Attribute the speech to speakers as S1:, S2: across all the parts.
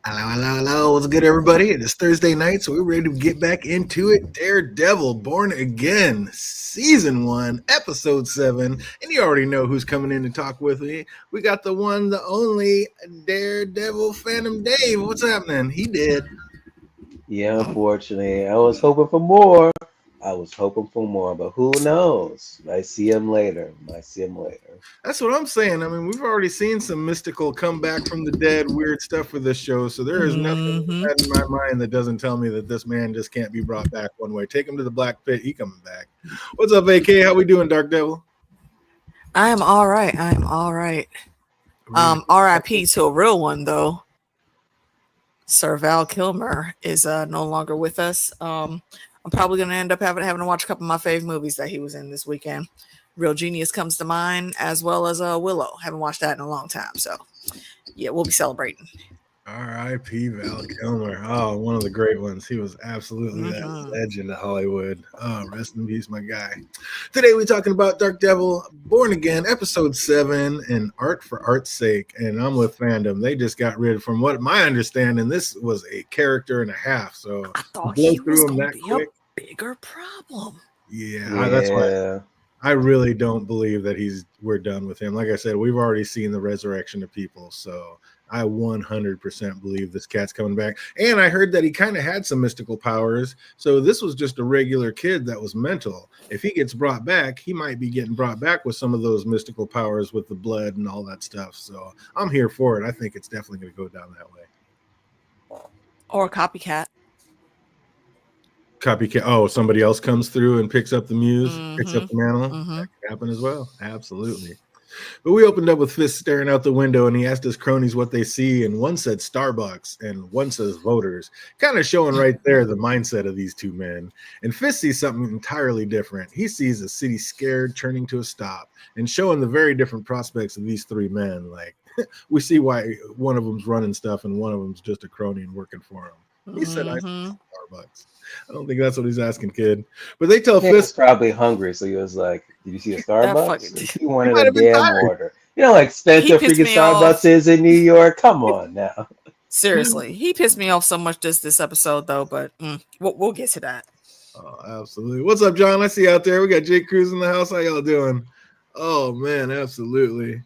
S1: Hello, hello, hello. What's good, everybody? It is Thursday night, so we're ready to get back into it. Daredevil Born Again, Season 1, Episode 7. And you already know who's coming in to talk with me. We got the one, the only Daredevil Phantom Dave. What's happening? He did.
S2: Yeah, unfortunately, I was hoping for more. I was hoping for more, but who knows? Might see him later. Might see him later.
S1: That's what I'm saying. I mean, we've already seen some mystical come back from the dead, weird stuff for this show. So there is nothing
S3: hmm
S1: in my mind that doesn't tell me that this man just can't be brought back one way. Take him to the black pit. He coming back. What's up, AK? How we doing, Dark Devil?
S3: I am all right. I am all right. R.I.P. to a real one though. Sir Val Kilmer is no longer with us. I'm probably gonna end up having to watch a couple of my fave movies that he was in this weekend. Real Genius comes to mind, as well as Willow. Haven't watched that in a long time, so yeah, we'll be celebrating.
S1: R.I.P. Val Kilmer. Oh, one of the great ones. He was absolutely that legend of Hollywood. Oh, rest in peace, my guy. Today we're talking about Dark Devil Born Again, Episode 7, and Art for Art's Sake. And I'm with fandom. They just got rid, from what my understanding, this was a character and a half. So
S3: I thought
S1: blow
S3: he was
S1: through him
S3: gonna
S1: that
S3: be
S1: quick.
S3: a bigger problem.
S1: Yeah, that's why
S2: Yeah.
S1: I really don't believe that we're done with him. Like I said, we've already seen the resurrection of people, so I 100% believe this cat's coming back. And I heard that he kind of had some mystical powers, so this was just a regular kid that was mental. If he gets brought back, he might be getting brought back with some of those mystical powers with the blood and all that stuff. So I'm here for it. I think it's definitely going to go down that way.
S3: Or a copycat.
S1: Copycat. Oh, somebody else comes through and picks up the muse, picks up the mantle.
S3: Mm-hmm.
S1: That could happen as well. Absolutely. But we opened up with Fist staring out the window, and he asked his cronies what they see, and one said Starbucks, and one says voters, kind of showing right there the mindset of these two men. And Fist sees something entirely different. He sees a city scared, turning to a stop, and showing the very different prospects of these three men. Like, we see why one of them's running stuff, and one of them's just a crony and working for him. He said, I see Starbucks. I don't think that's what he's asking, kid. But they tell
S2: Yeah, he was
S1: Fist
S2: probably hungry, so he was like, "Did you see a
S3: That
S2: Starbucks?"
S3: fucking
S2: He
S1: he
S2: wanted
S1: might
S2: a
S1: have been
S2: damn
S1: tired.
S2: order. You know, like
S3: he
S2: expensive
S3: pissed
S2: freaking
S3: me
S2: Starbucks
S3: off.
S2: is in New York. Come on now.
S3: Seriously, he pissed me off so much this episode though, but we'll get to that.
S1: Oh, absolutely. What's up, John? I see you out there. We got Jake Cruz in the house. How y'all doing? Oh man, absolutely.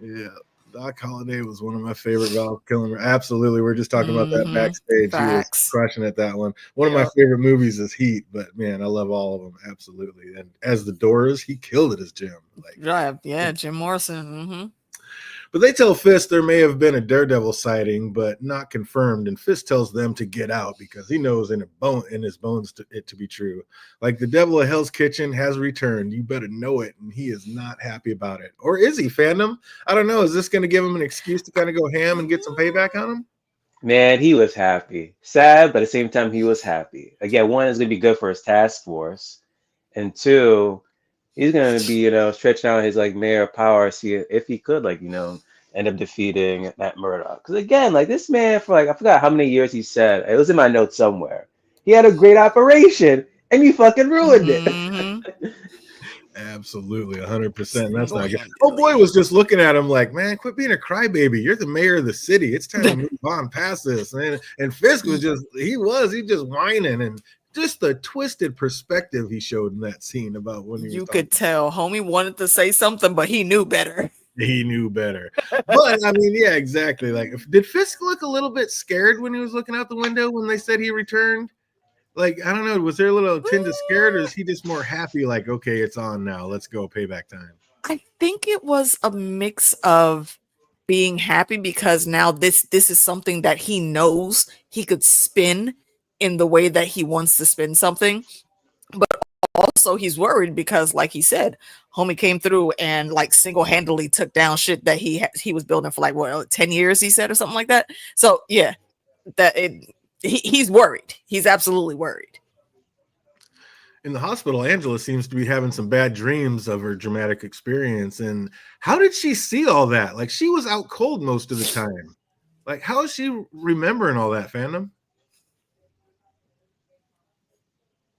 S1: Yeah. Doc Holliday was one of my favorite Val Kilmer. Absolutely. We're just talking about that backstage. He was
S3: Facts.
S1: crushing at that one. One of my
S3: Yep.
S1: favorite movies is Heat, but man, I love all of them. Absolutely. And as the Doors, he killed it as Jim. Like,
S3: Yeah, Jim Morrison.
S1: but they tell Fist there may have been a Daredevil sighting, but not confirmed. And Fist tells them to get out because he knows in his bones it to be true. Like the devil of Hell's Kitchen has returned. You better know it, and he is not happy about it. Or is he, fandom? I don't know. Is this going to give him an excuse to kind of go ham and get some payback on him?
S2: Man, he was happy. Sad, but at the same time, he was happy. Again, one is gonna be good for his task force, and two, he's gonna be, stretching out his like mayor power, see if he could end up defeating Matt Murdock. Because again, like this man for like I forgot how many years he said it was in my notes somewhere. He had a great operation, and you fucking ruined it.
S1: Absolutely, 100%. That's not good. Oh boy,
S3: Single-handedly.
S1: was just looking at him like, man, quit being a crybaby. You're the mayor of the city. It's time to move on past this. And Fisk was he just whining and just the twisted perspective he showed in that scene about when he was
S3: You
S1: talking.
S3: could tell homie wanted to say something, but he knew better.
S1: He knew better. But I mean, yeah, exactly. Like, did Fisk look a little bit scared when he was looking out the window when they said he returned? Like, I don't know, was there a little tinge of scared, or is he just more happy? Like, okay, it's on now. Let's go, payback time.
S3: I think it was a mix of being happy because now this is something that he knows he could spin in the way that he wants to spin something, but also he's worried because like he said, homie came through and like single-handedly took down shit that he was building for like what 10 years he said or something like that. So yeah, he's worried. He's absolutely worried.
S1: In the hospital, Angela seems to be having some bad dreams of her dramatic experience. And how did she see all that? Like, she was out cold most of the time. Like, how is she remembering all that, fandom?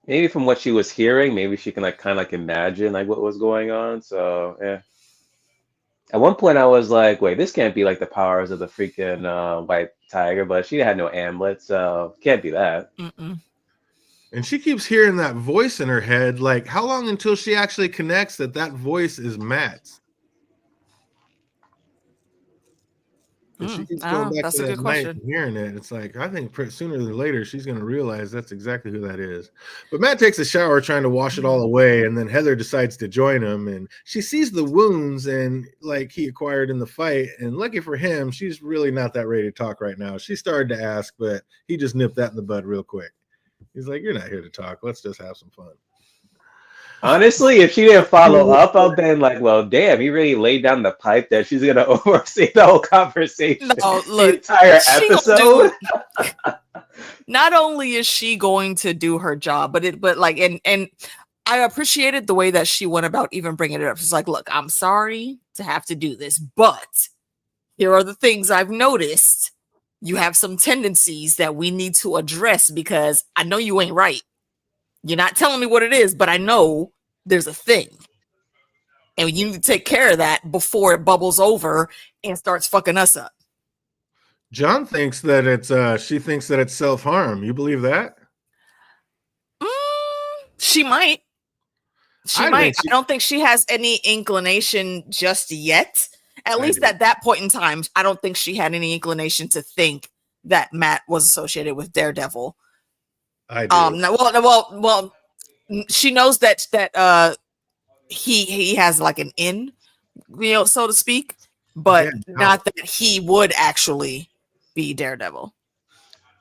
S2: Maybe from what she was hearing, maybe she can like kind of like imagine like what was going on. So yeah, At one point, I was like, wait, this can't be like the powers of the freaking white tiger, but she had no amulet, so can't be that.
S3: Mm-mm.
S1: And she keeps hearing that voice in her head. Like, how long until she actually connects that voice is Matt's? And she keeps going back
S3: That's
S1: to
S3: a
S1: that
S3: good
S1: night
S3: question.
S1: and hearing it. It's like, I think sooner than later, she's going to realize that's exactly who that is. But Matt takes a shower trying to wash it all away. And then Heather decides to join him. And she sees the wounds and like he acquired in the fight. And lucky for him, she's really not that ready to talk right now. She started to ask, but he just nipped that in the bud real quick. He's like, you're not here to talk. Let's just have some fun.
S2: Honestly, if she didn't follow up, I've been like, well, damn, he really laid down the pipe that she's gonna oversee the whole conversation,
S3: No,
S2: the
S3: look,
S2: entire
S3: she gonna
S2: episode.
S3: Not only is she going to do her job, but like, and I appreciated the way that she went about even bringing it up. She's like, look, I'm sorry to have to do this, but here are the things I've noticed. You have some tendencies that we need to address because I know you ain't right. You're not telling me what it is, but I know there's a thing. And you need to take care of that before it bubbles over and starts fucking us up.
S1: John thinks that she thinks that it's self-harm. You believe that?
S3: She might. She
S1: I
S3: might.
S1: think
S3: I don't think she has any inclination just yet. At least at that point in time, I don't think she had any inclination to think that Matt was associated with Daredevil.
S1: I do.
S3: Well, she knows that he has like an in, so to speak, but not that he would actually be Daredevil.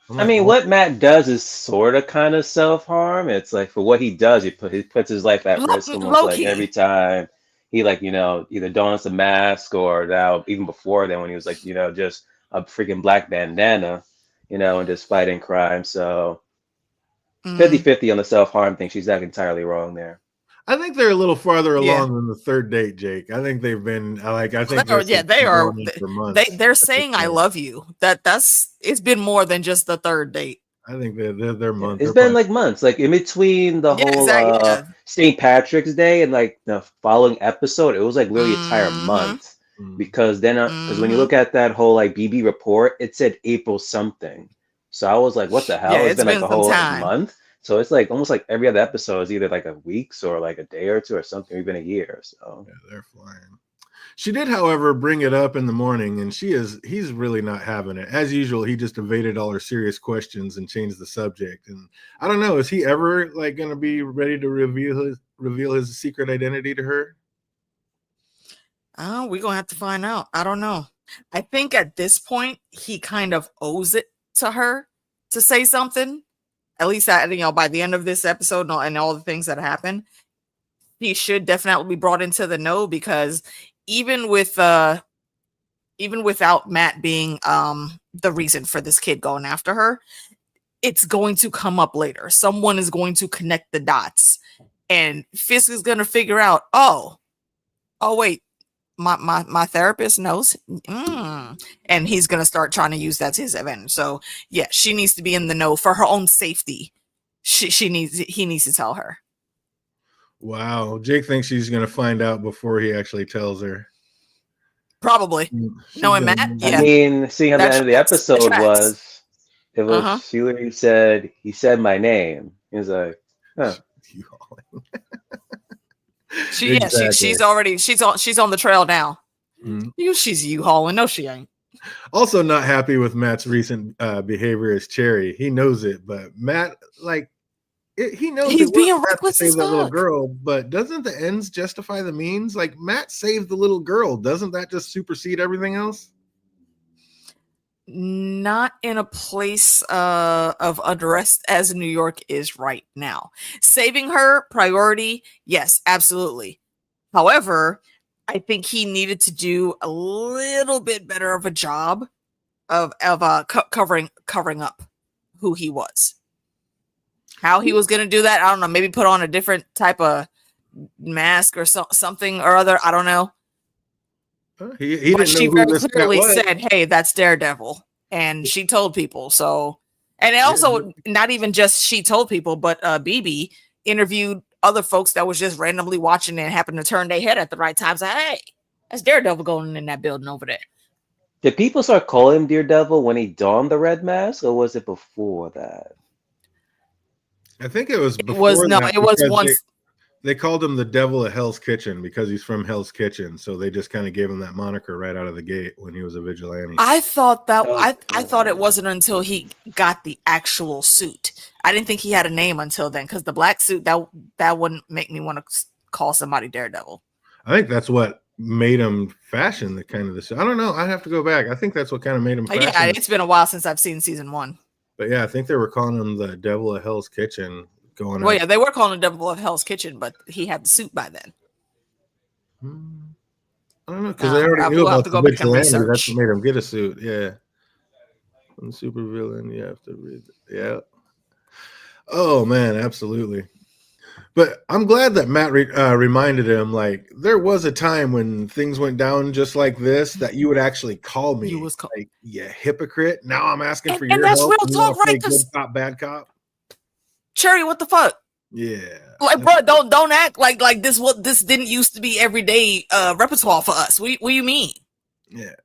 S2: I mean, what Matt does is sort of kind of self-harm. It's like for what he does, he puts his life at risk almost like every time he like, either dons a mask or now even before then when he was like, just a freaking black bandana, and just fighting crime. So 50-50 on the self-harm thing. She's not entirely wrong there.
S1: I think they're a little farther along than the third date, Jake. I think they've been like I think
S3: they are.
S1: For months.
S3: They're saying I love you. It's been more than just the third date.
S1: I think they're months.
S2: It's been like months, like in between the whole St. Patrick's Day and like the following episode. It was like literally an entire month because then because when you look at that whole like BB report, it said April something. So I was like, what the hell? It's been like a whole month. So it's like almost like every other episode is either like a week's or like a day or two or something, or even a year. So
S1: yeah, they're flying. She did, however, bring it up in the morning, and he's really not having it. As usual, he just evaded all her serious questions and changed the subject. And I don't know, is he ever like going to be ready to reveal his secret identity to her?
S3: Oh, we're gonna have to find out. I don't know. I think at this point he kind of owes it to her to say something. At least by the end of this episode and all the things that happen, he should definitely be brought into the know because even without Matt being the reason for this kid going after her, it's going to come up later. Someone is going to connect the dots, and Fisk is going to figure out, oh wait, my therapist knows, and he's going to start trying to use that to his advantage. So yeah, she needs to be in the know for her own safety. He needs to tell her.
S1: Wow. Jake thinks she's going to find out before he actually tells her.
S3: Probably. Knowing Matt, yeah.
S2: I mean, seeing how the end of the episode was, she literally said, he said my name. He was like, huh.
S3: She's on the trail now. She's U-hauling. No, she ain't.
S1: Also not happy with Matt's recent behavior as Cherry. He knows it, but Matt, he knows
S3: he's being reckless
S1: to save that little girl, but doesn't the ends justify the means? Like Matt saved the little girl. Doesn't that just supersede everything else?
S3: Not in a place of unrest as New York is right now. Saving her, priority, yes, absolutely. However, I think he needed to do a little bit better of a job of covering up who he was. How he was going to do that, I don't know. Maybe put on a different type of mask or something or other. I don't know.
S1: He didn't
S3: she
S1: know
S3: very clearly said, "Hey, that's Daredevil," and she told people. So, and also not even just she told people, but BB interviewed other folks that was just randomly watching and happened to turn their head at the right time. Say, "Hey, That's Daredevil going in that building over there.
S2: Did people start calling him Daredevil when he donned the red mask, or was it before that?
S1: I think it was
S3: It
S1: before
S3: was
S1: that
S3: it was
S1: because
S3: once.
S1: they called him the Devil of Hell's Kitchen because he's from Hell's Kitchen. So they just kind of gave him that moniker right out of the gate when he was a vigilante.
S3: I thought that
S2: Okay.
S3: I thought it wasn't until he got the actual suit. I didn't think he had a name until then, because the black suit that wouldn't make me want to call somebody Daredevil.
S1: I think that's what made him fashion the kind of the suit. I don't know. I'd have to go back. I think that's what kind of made him fashion.
S3: Yeah, it's been a while since I've seen season 1.
S1: But yeah, I think they were calling him the Devil of Hell's Kitchen. Going
S3: Well, yeah, they were calling him Devil of Hell's Kitchen, but he had the suit by then.
S1: I don't know, because they already knew about the vigilante. That's what made him get a suit. Yeah. From the super villain, you have to read it. Yeah. Oh man, absolutely. But I'm glad that Matt reminded him, like, there was a time when things went down just like this that you would actually call me. Like, yeah, hypocrite. Now I'm asking for your help.
S3: And that's real talk, right?
S1: Good cop, bad cop.
S3: Cherry, what the fuck?
S1: Yeah.
S3: Like, bro, don't act like this didn't used to be everyday repertoire for us. What do you mean?
S1: Yeah.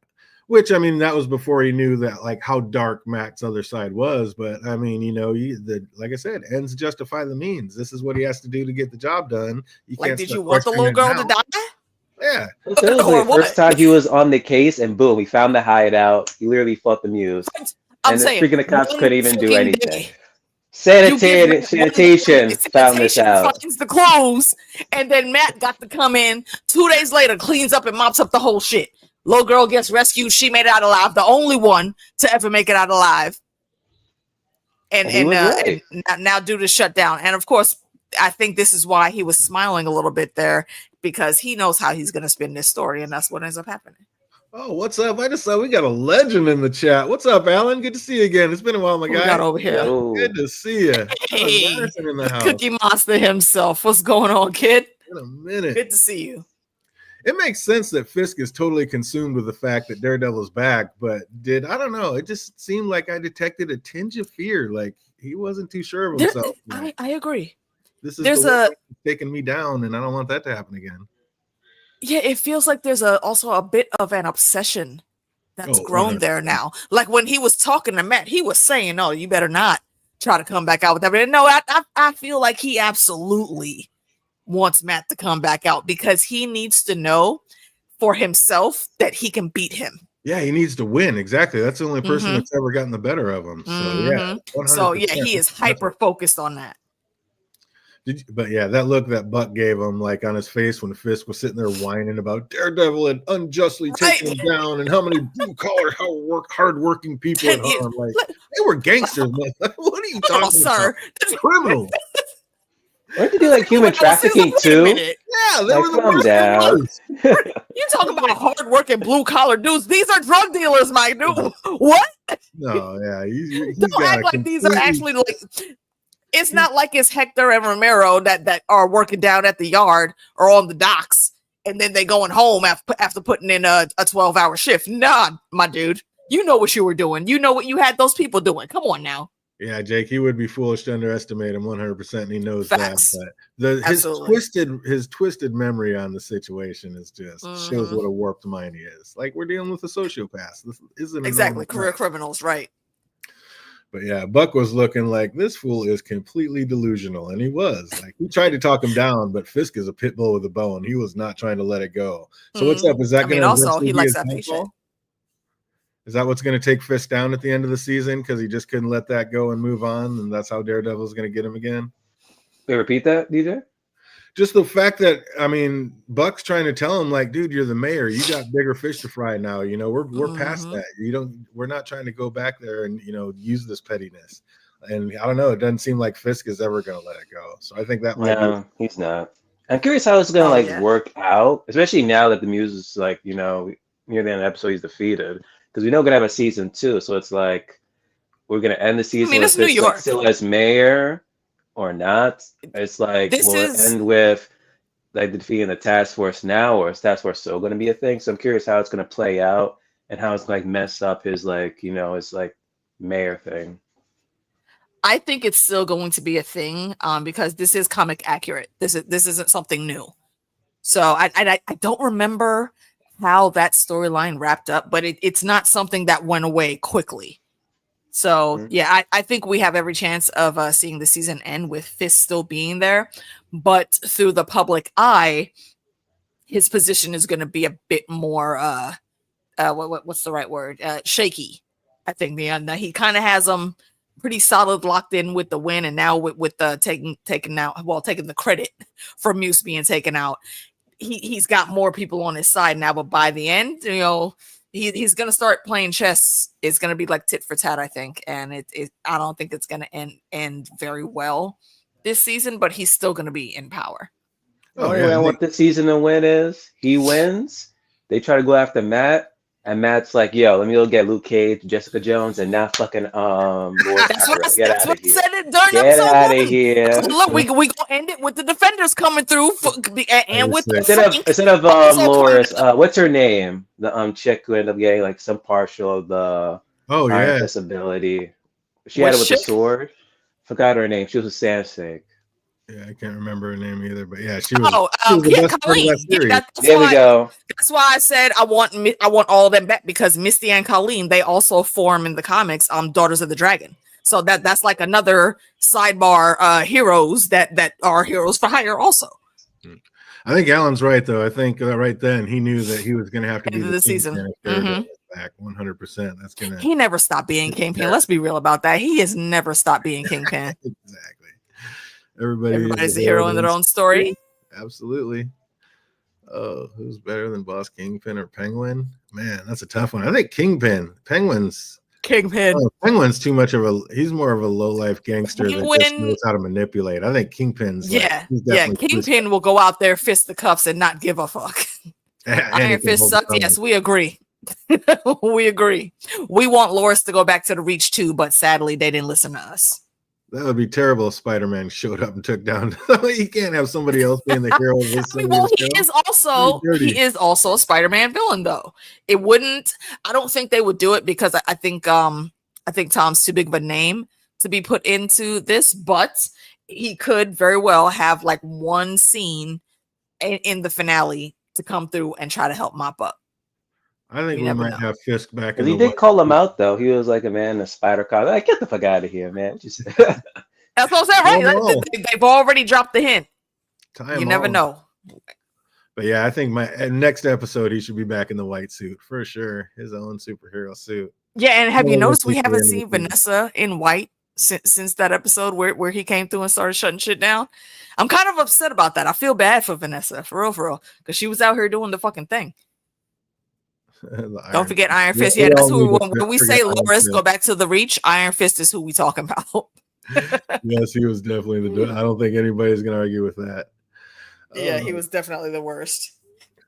S1: Which, I mean, that was before he knew that, like, how dark Matt's other side was. But I mean, you know, like I said, ends justify the means. This is what he has to do to get the job done. You
S3: like,
S1: can't
S3: did you want the little girl to die?
S1: Yeah.
S2: It was the first time he was on the case, and boom, he found the hideout. He literally fought the muse.
S3: I'm saying,
S2: freaking the cops couldn't even do anything.
S3: Day.
S2: Sanitation found this out.
S3: Finds the clothes, and then Matt got to come in 2 days later, cleans up and mops up the whole shit. Little girl gets rescued. She made it out alive. The only one to ever make it out alive. And now due to shutdown. And of course, I think this is why he was smiling a little bit there, because he knows how he's going to spin this story, and that's what ends up happening.
S1: Oh, what's up? I just saw we got a legend in the chat. What's up, Alan? Good to see you again. It's been a while, my guy.
S3: Got over here.
S1: Good to see you.
S3: Hey,
S1: in the house.
S3: Cookie Monster himself. What's going on, kid?
S1: In a minute.
S3: Good to see you.
S1: It makes sense that Fisk is totally consumed with the fact that Daredevil's back, but I don't know. It just seemed like I detected a tinge of fear. Like he wasn't too sure of himself.
S3: I agree.
S1: This is taking me down, and I don't want that to happen again.
S3: Yeah, it feels like there's also a bit of an obsession that's grown there now. Like when he was talking to Matt, he was saying, "No, you better not try to come back out with that." But no, I feel like he absolutely wants Matt to come back out, because he needs to know for himself that he can beat him.
S1: Yeah, he needs to win. Exactly. That's the only person that's ever gotten the better of him. So yeah. 100%.
S3: So yeah, he is hyper focused on that.
S1: But yeah, that look that Buck gave him, like on his face when Fisk was sitting there whining about Daredevil had unjustly taken him down, and how many blue-collar, hard-working people at home. Like they were gangsters. What are you talking about? Criminals.
S2: Weren't they do like human trafficking too?
S1: Yeah, they were the
S2: calm down.
S3: You talk about hard-working blue-collar dudes. These are drug dealers, my dude. What?
S1: No, yeah.
S3: Don't act like these are actually like. It's not like it's Hector and Romero that are working down at the yard or on the docks, and then they going home after putting in a 12-hour shift. Nah, my dude. You know what you were doing. You know what you had those people doing. Come on now.
S1: Yeah, Jake, he would be foolish to underestimate him 100%, and he knows
S3: Facts.
S1: that. But his twisted memory on the situation is just shows what a warped mind he is. Like, we're dealing with a sociopath. This isn't
S3: exactly career criminals, right?
S1: But yeah, Buck was looking like this fool is completely delusional, and he was. Like, he tried to talk him down, but Fisk is a pit bull with a bone. He was not trying to let it go. So what's up? Is that going to
S3: also he likes that patient?
S1: Is that what's going to take Fisk down at the end of the season because he just couldn't let that go and move on, and that's how Daredevil is going to get him again?
S2: Wait, repeat that, DJ?
S1: Just the fact that, I mean, Buck's trying to tell him, like, dude, you're the mayor. You got bigger fish to fry now. You know, we're past that. We're not trying to go back there and, you know, use this pettiness. And I don't know. It doesn't seem like Fisk is ever going to let it go. So I think that might
S2: be. He's not. I'm curious how it's going to work out, especially now that the Muse is like, you know, near the end of the episode, he's defeated. Because we know we're going to have a season 2. So it's like, we're going to end the season with Fisk like, still as mayor or not. It's like, will it end with like defeating the task force now, or is task force still going to be a thing? So I'm curious how it's going to play out and how it's like mess up his like, you know, his like mayor thing.
S3: I think it's still going to be a thing because this is comic accurate. This isn't something new. So I don't remember how that storyline wrapped up, but it's not something that went away quickly. So yeah, I think we have every chance of seeing the season end with Fist still being there, but through the public eye, his position is going to be a bit more what's the right word? Shaky. I think he kind of has them pretty solid locked in with the win, and now with taking the credit for Muse being taken out, he's got more people on his side now. But by the end, he's gonna start playing chess. It's gonna be like tit for tat, I think, and I don't think it's gonna end very well this season. But he's still gonna be in power.
S2: The only way I want this season to win is he wins. They try to go after Matt, and Matt's like, "Yo, let me go get Luke Cage, Jessica Jones, and not fucking
S3: That's what I said it during
S2: Get out of here!
S3: Look, we gonna end it with the Defenders coming through, and with
S2: instead of Loris, what's her name? The chick who ended up getting like some partial of the disability. She had it with the sword. Forgot her name. She was a Sansig.
S1: Yeah, I can't remember her name either, but yeah, she was.
S3: Colleen.
S2: There we go.
S3: That's why I said I want all of them back, because Misty and Colleen, they also form in the comics Daughters of the Dragon. So that's like another sidebar heroes that are heroes for hire also.
S1: I think Alan's right though. I think right then he knew that he was going to have to be
S3: the season
S1: back 100%. That's gonna.
S3: He never stopped being Kingpin. Let's be real about that. He has never stopped being Kingpin.
S1: Exactly. Everybody's
S3: a hero in their own story.
S1: Absolutely. Oh, who's better than Boss Kingpin or Penguin? Man, that's a tough one. I think Penguin's too much of he's more of a low life gangster that just knows how to manipulate. I think Kingpin's
S3: Kingpin will go out there, fist the cuffs, and not give a fuck. Iron Fist sucks. Yes, we agree. We agree. We want Loris to go back to the Reach too, but sadly they didn't listen to us.
S1: That would be terrible if Spider-Man showed up and took down. You can't have somebody else being the hero of this.
S3: He is also a Spider-Man villain, though. It wouldn't. I don't think they would do it because I think Tom's too big of a name to be put into this. But he could very well have like one scene in the finale to come through and try to help mop up.
S1: I think we might have Fisk back.
S2: He did call him out though. He was like a man in a spider car. Like, get the fuck out of here, man.
S3: That's what I'm saying, right? They've already dropped the hint. You never know.
S1: But yeah, I think next episode he should be back in the white suit for sure. His own superhero suit.
S3: Yeah, and have you noticed we haven't seen Vanessa in white since that episode where he came through and started shutting shit down? I'm kind of upset about that. I feel bad for Vanessa, for real, because she was out here doing the fucking thing. Don't forget Iron Fist. Yeah, that's who when we say Loris, go back to the Reach. Iron Fist is who we talking about.
S1: Yes, he was definitely I don't think anybody's gonna argue with that.
S3: Yeah, he was definitely the worst.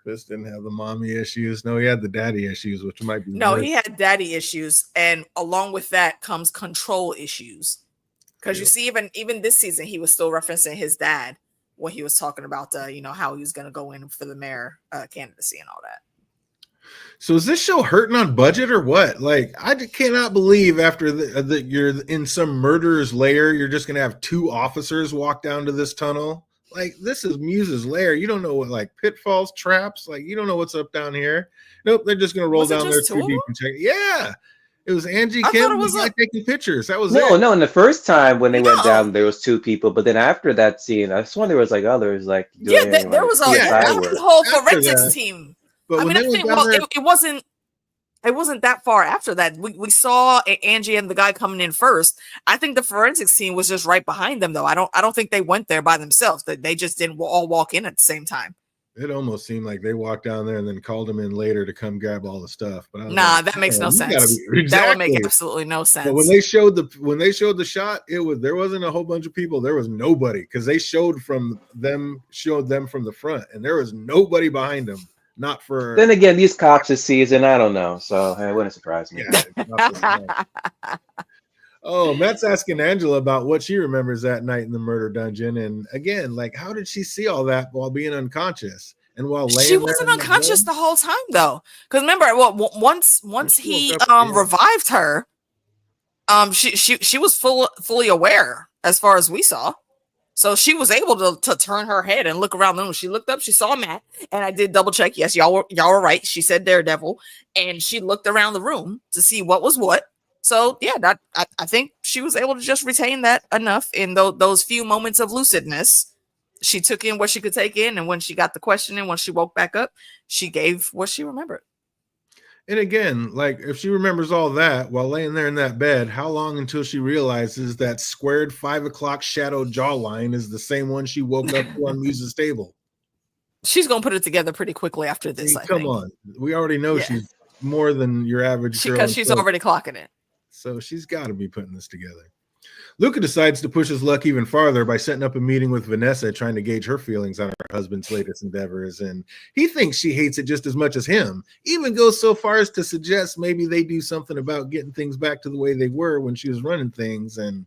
S1: Fist didn't have the mommy issues. No, he had the daddy issues, which might be
S3: worse. He had daddy issues, and along with that comes control issues. Because you see, even this season, he was still referencing his dad when he was talking about how he was gonna go in for the mayor candidacy and all that.
S1: So is this show hurting on budget or what? Like, I cannot believe after that you're in some murderer's lair, you're just going to have two officers walk down to this tunnel. Like, this is Muse's lair. You don't know what, like, pitfalls, traps. Like, you don't know what's up down here. Nope, they're just going to roll down there too deep and check. Yeah. It was Angie Kim taking pictures. That was it.
S2: No, in the first time when they went down, there was two people. But then after that scene, I sworn there was like others. Like,
S3: there was a whole forensics team.
S1: But I think
S3: it wasn't that far after that. We saw Angie and the guy coming in first. I think the forensics team was just right behind them, though. I don't think they went there by themselves. They just didn't all walk in at the same time.
S1: It almost seemed like they walked down there and then called them in later to come grab all the stuff. But
S3: that makes no sense. That would make absolutely no sense.
S1: But when they showed the shot, there wasn't a whole bunch of people. There was nobody because they showed them from the front, and there was nobody behind them. Not for.
S2: Then again, these cops this season, I don't know, so it wouldn't surprise me.
S1: Yeah, oh, Matt's asking Angela about what she remembers that night in the murder dungeon, and again, like, how did she see all that while being unconscious and while laying?
S3: She wasn't unconscious the whole time, though, because remember, once he revived her, she was fully aware as far as we saw. So she was able to turn her head and look around the room. She looked up, she saw Matt, and I did double check. Yes, y'all were right. She said Daredevil, and she looked around the room to see what was what. So yeah, I think she was able to just retain that enough in those few moments of lucidness. She took in what she could take in, and when she got the question and when she woke back up, she gave what she remembered.
S1: And again, like if she remembers all that while laying there in that bed, how long until she realizes that squared 5 o'clock shadow jawline is the same one she woke up to on Muse's table?
S3: She's gonna put it together pretty quickly after this. I
S1: come
S3: think.
S1: On, we already know she's more than your average girl
S3: because she's already clocking it.
S1: So she's got to be putting this together. Luca decides to push his luck even farther by setting up a meeting with Vanessa, trying to gauge her feelings on her husband's latest endeavors. And he thinks she hates it just as much as him, even goes so far as to suggest maybe they do something about getting things back to the way they were when she was running things. And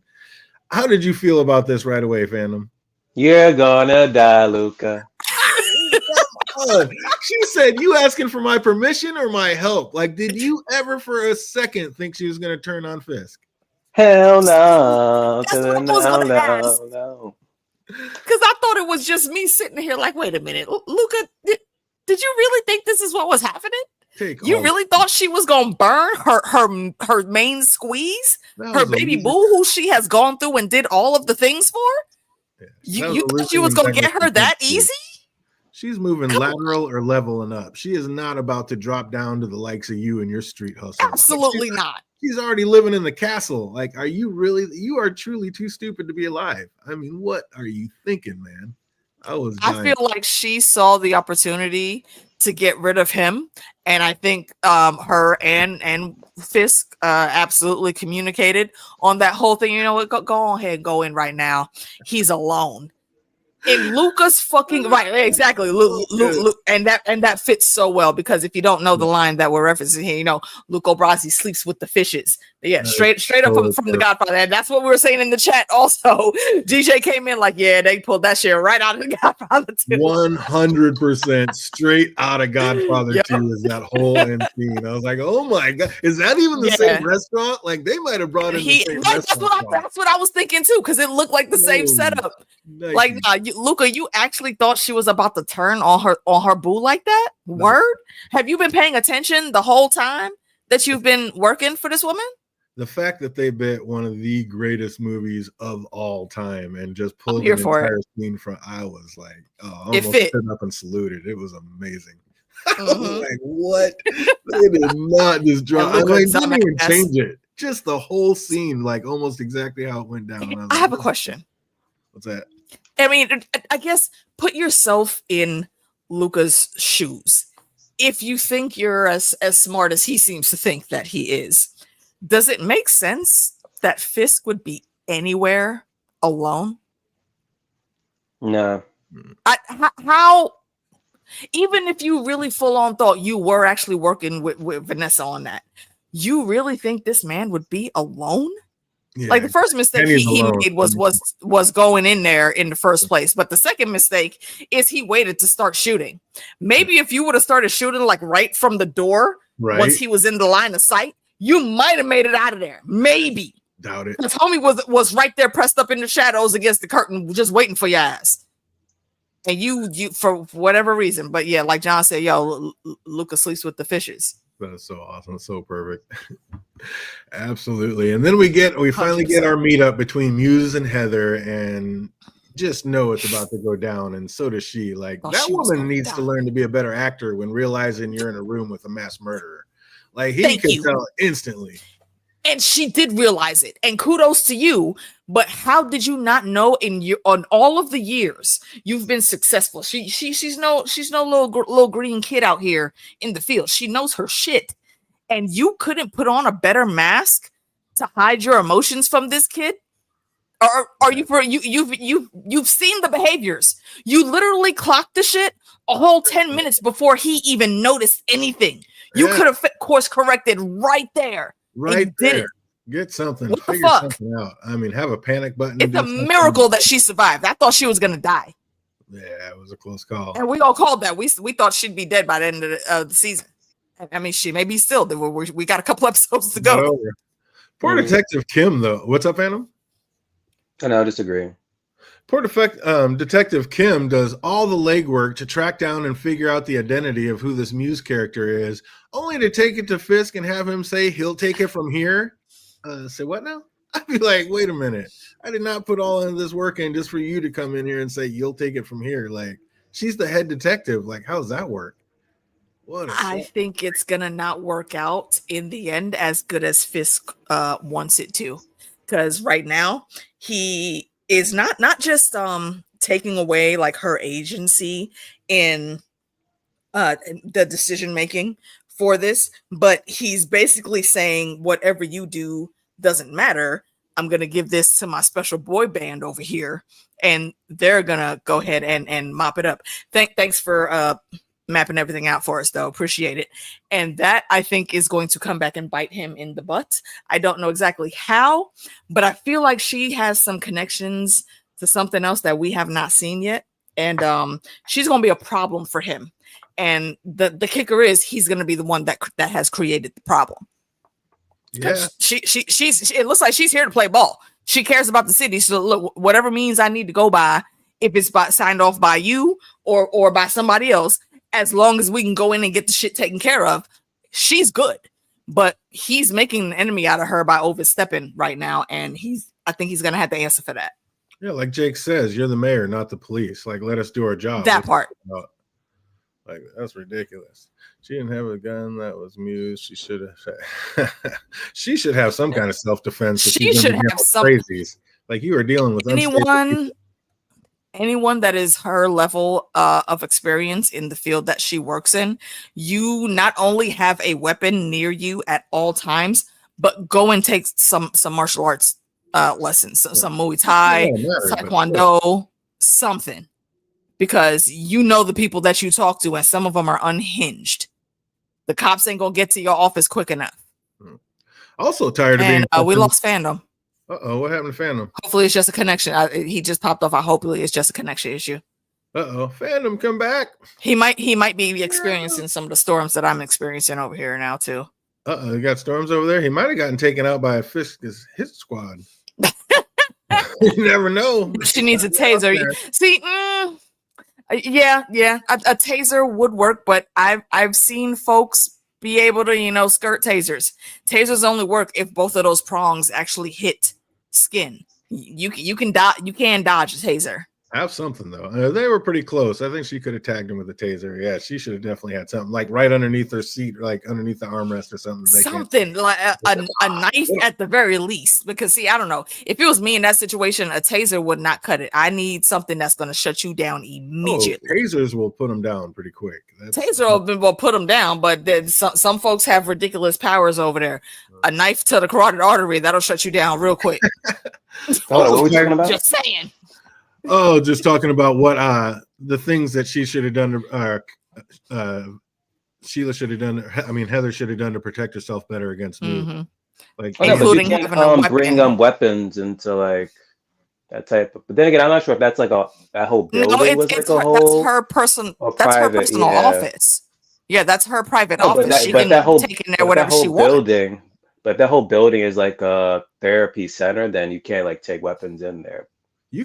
S1: how did you feel about this right away, Phantom?
S2: You're gonna die, Luca.
S1: She said, you asking for my permission or my help? Like, did you ever for a second think she was going to turn on Fisk?
S2: Hell no.
S3: That's what I was gonna ask.
S2: No.
S3: Because I thought it was just me sitting here like, wait a minute, Luca, did you really think this is what was happening? You really thought she was gonna burn her main squeeze, her baby boo, who she has gone through and did all of the things for? Yeah, you thought you was gonna get her that easy?
S1: She's moving lateral or leveling up. She is not about to drop down to the likes of you and your street hustle.
S3: Absolutely not.
S1: She's already living in the castle. Like, are you really? You are truly too stupid to be alive. I mean, what are you thinking, man? I
S3: feel like she saw the opportunity to get rid of him, and I think her and Fisk absolutely communicated on that whole thing. You know what? Go ahead, go in right now. He's alone. In Luca's fucking right, exactly. And that fits so well because if you don't know the line that we're referencing here, you know, Luca Brasi sleeps with the fishes. Yeah, straight up from The Godfather, and that's what we were saying in the chat. Also, DJ came in like, yeah, they pulled that shit right out of The Godfather 2.
S1: 100% straight out of Godfather 2 is that whole end scene. I was like, oh my god, is that even the same restaurant? Like they might have brought in the same restaurant.
S3: That's what I was thinking too, because it looked like the same setup. Nice. Like, Luca, you actually thought she was about to turn on her boo like that? Word? Have you been paying attention the whole time that you've been working for this woman?
S1: The fact that they bit one of the greatest movies of all time and just pulled the entire scene from, I was like, oh, I almost stood up and saluted. It was amazing. I was like, what? They did not just drop. I mean, didn't even change it. Just the whole scene, like almost exactly how it went down.
S3: I have a question.
S1: What's that?
S3: I mean, I guess put yourself in Luca's shoes. If you think you're as smart as he seems to think that he is, does it make sense that Fisk would be anywhere alone?
S2: No.
S3: How? Even if you really full on thought you were actually working with Vanessa on that, you really think this man would be alone? Yeah. Like the first mistake he made was going in there in the first place. But the second mistake is he waited to start shooting. Maybe if you would have started shooting like right from the door once he was in the line of sight, you might have made it out of there. Maybe.
S1: Doubt it.
S3: Because homie was right there pressed up in the shadows against the curtain, just waiting for your ass. And you for whatever reason. But yeah, like John said, Luca sleeps with the fishes.
S1: That's so awesome. So perfect. Absolutely. And then we finally 100%. Get our meetup between Muse and Heather, and just know it's about to go down. And so does she. Like that woman needs to learn to be a better actor when realizing you're in a room with a mass murderer. Like he can tell instantly.
S3: And she did realize it. And kudos to you. But how did you not know on all of the years you've been successful? She's no little green kid out here in the field. She knows her shit. And you couldn't put on a better mask to hide your emotions from this kid? Or are you've seen the behaviors. You literally clocked the shit a whole 10 minutes before he even noticed anything. You could have course corrected right there.
S1: Right there. Get something.
S3: What
S1: figure
S3: the fuck?
S1: Something out. I mean, have a panic button.
S3: It's a miracle that she survived. I thought she was gonna die.
S1: Yeah, it was a close call.
S3: And we all called that. We thought she'd be dead by the end of the season. I mean, she may be still. We got a couple episodes to go.
S1: Poor Detective Kim, though. What's up, Adam?
S2: I know, I disagree.
S1: Detective Kim does all the legwork to track down and figure out the identity of who this Muse character is, only to take it to Fisk and have him say he'll take it from here. Say what now? I'd be like, wait a minute. I did not put all of this work in just for you to come in here and say you'll take it from here. Like, she's the head detective. Like, how does that work?
S3: I think it's gonna not work out in the end as good as Fisk wants it to, because right now he is not just taking away like her agency in the decision making for this, but he's basically saying whatever you do doesn't matter. I'm gonna give this to my special boy band over here, and they're gonna go ahead and mop it up. Thanks for mapping everything out for us, though. Appreciate it. And that, I think, is going to come back and bite him in the butt. I don't know exactly how, but I feel like she has some connections to something else that we have not seen yet, and she's going to be a problem for him. And the kicker is he's going to be the one that has created the problem.
S1: Yeah,
S3: she's it looks like she's here to play ball. She cares about the city. So look, whatever means I need to go by, if it's signed off by you or by somebody else, as long as we can go in and get the shit taken care of, she's good. But he's making an enemy out of her by overstepping right now, and I think he's gonna have to answer for that.
S1: Yeah, like Jake says, you're the mayor, not the police. Like, let us do our job.
S3: That part.
S1: Like, that's ridiculous. She didn't have a gun. That was Muse. She should have. She should have some kind of self-defense.
S3: She should have some
S1: crazies. Like, you are dealing with
S3: anyone that is her level of experience in the field that she works in. You not only have a weapon near you at all times, but go and take some martial arts lessons, so some Muay Thai, Taekwondo, something. Because you know the people that you talk to, and some of them are unhinged. The cops ain't gonna get to your office quick enough.
S1: Also tired of being.
S3: We lost Fandom.
S1: Uh-oh, what happened to Fandom?
S3: Hopefully it's just a connection. He just popped off. Hopefully it's just a connection issue.
S1: Uh-oh, Fandom, come back.
S3: He might be experiencing some of the storms that I'm experiencing over here now too.
S1: Uh-oh, you got storms over there. He might have gotten taken out by a Fisk's hit squad. You never know.
S3: She needs a taser. See, yeah, a taser would work, but I've seen folks be able to, skirt tasers. Tasers only work if both of those prongs actually hit skin. You can dodge a taser.
S1: Have something though. They were pretty close. I think she could have tagged him with a taser. Yeah, she should have definitely had something like right underneath her seat, like underneath the armrest or something.
S3: Something like a knife at the very least. Because see, I don't know. If it was me in that situation, a taser would not cut it. I need something that's going to shut you down immediately.
S1: Tasers will put them down pretty quick.
S3: Taser will put them down, but some folks have ridiculous powers over there. A knife to the carotid artery, that'll shut you down real quick.
S2: What are we talking about?
S3: Just saying.
S1: Oh, just talking about what the things that she should have done Sheila should have done. I mean, Heather should have done to protect herself better against Move.
S3: Mm-hmm.
S1: Like,
S3: including having a weapon.
S2: Bring weapons into like that type of. But then again, I'm not sure if that's like that whole building was like a whole.
S3: That's her personal office. Yeah, that's her private office. She can take in there whatever she wants.
S2: But that whole building is like a therapy center. Then you can't like take weapons in there.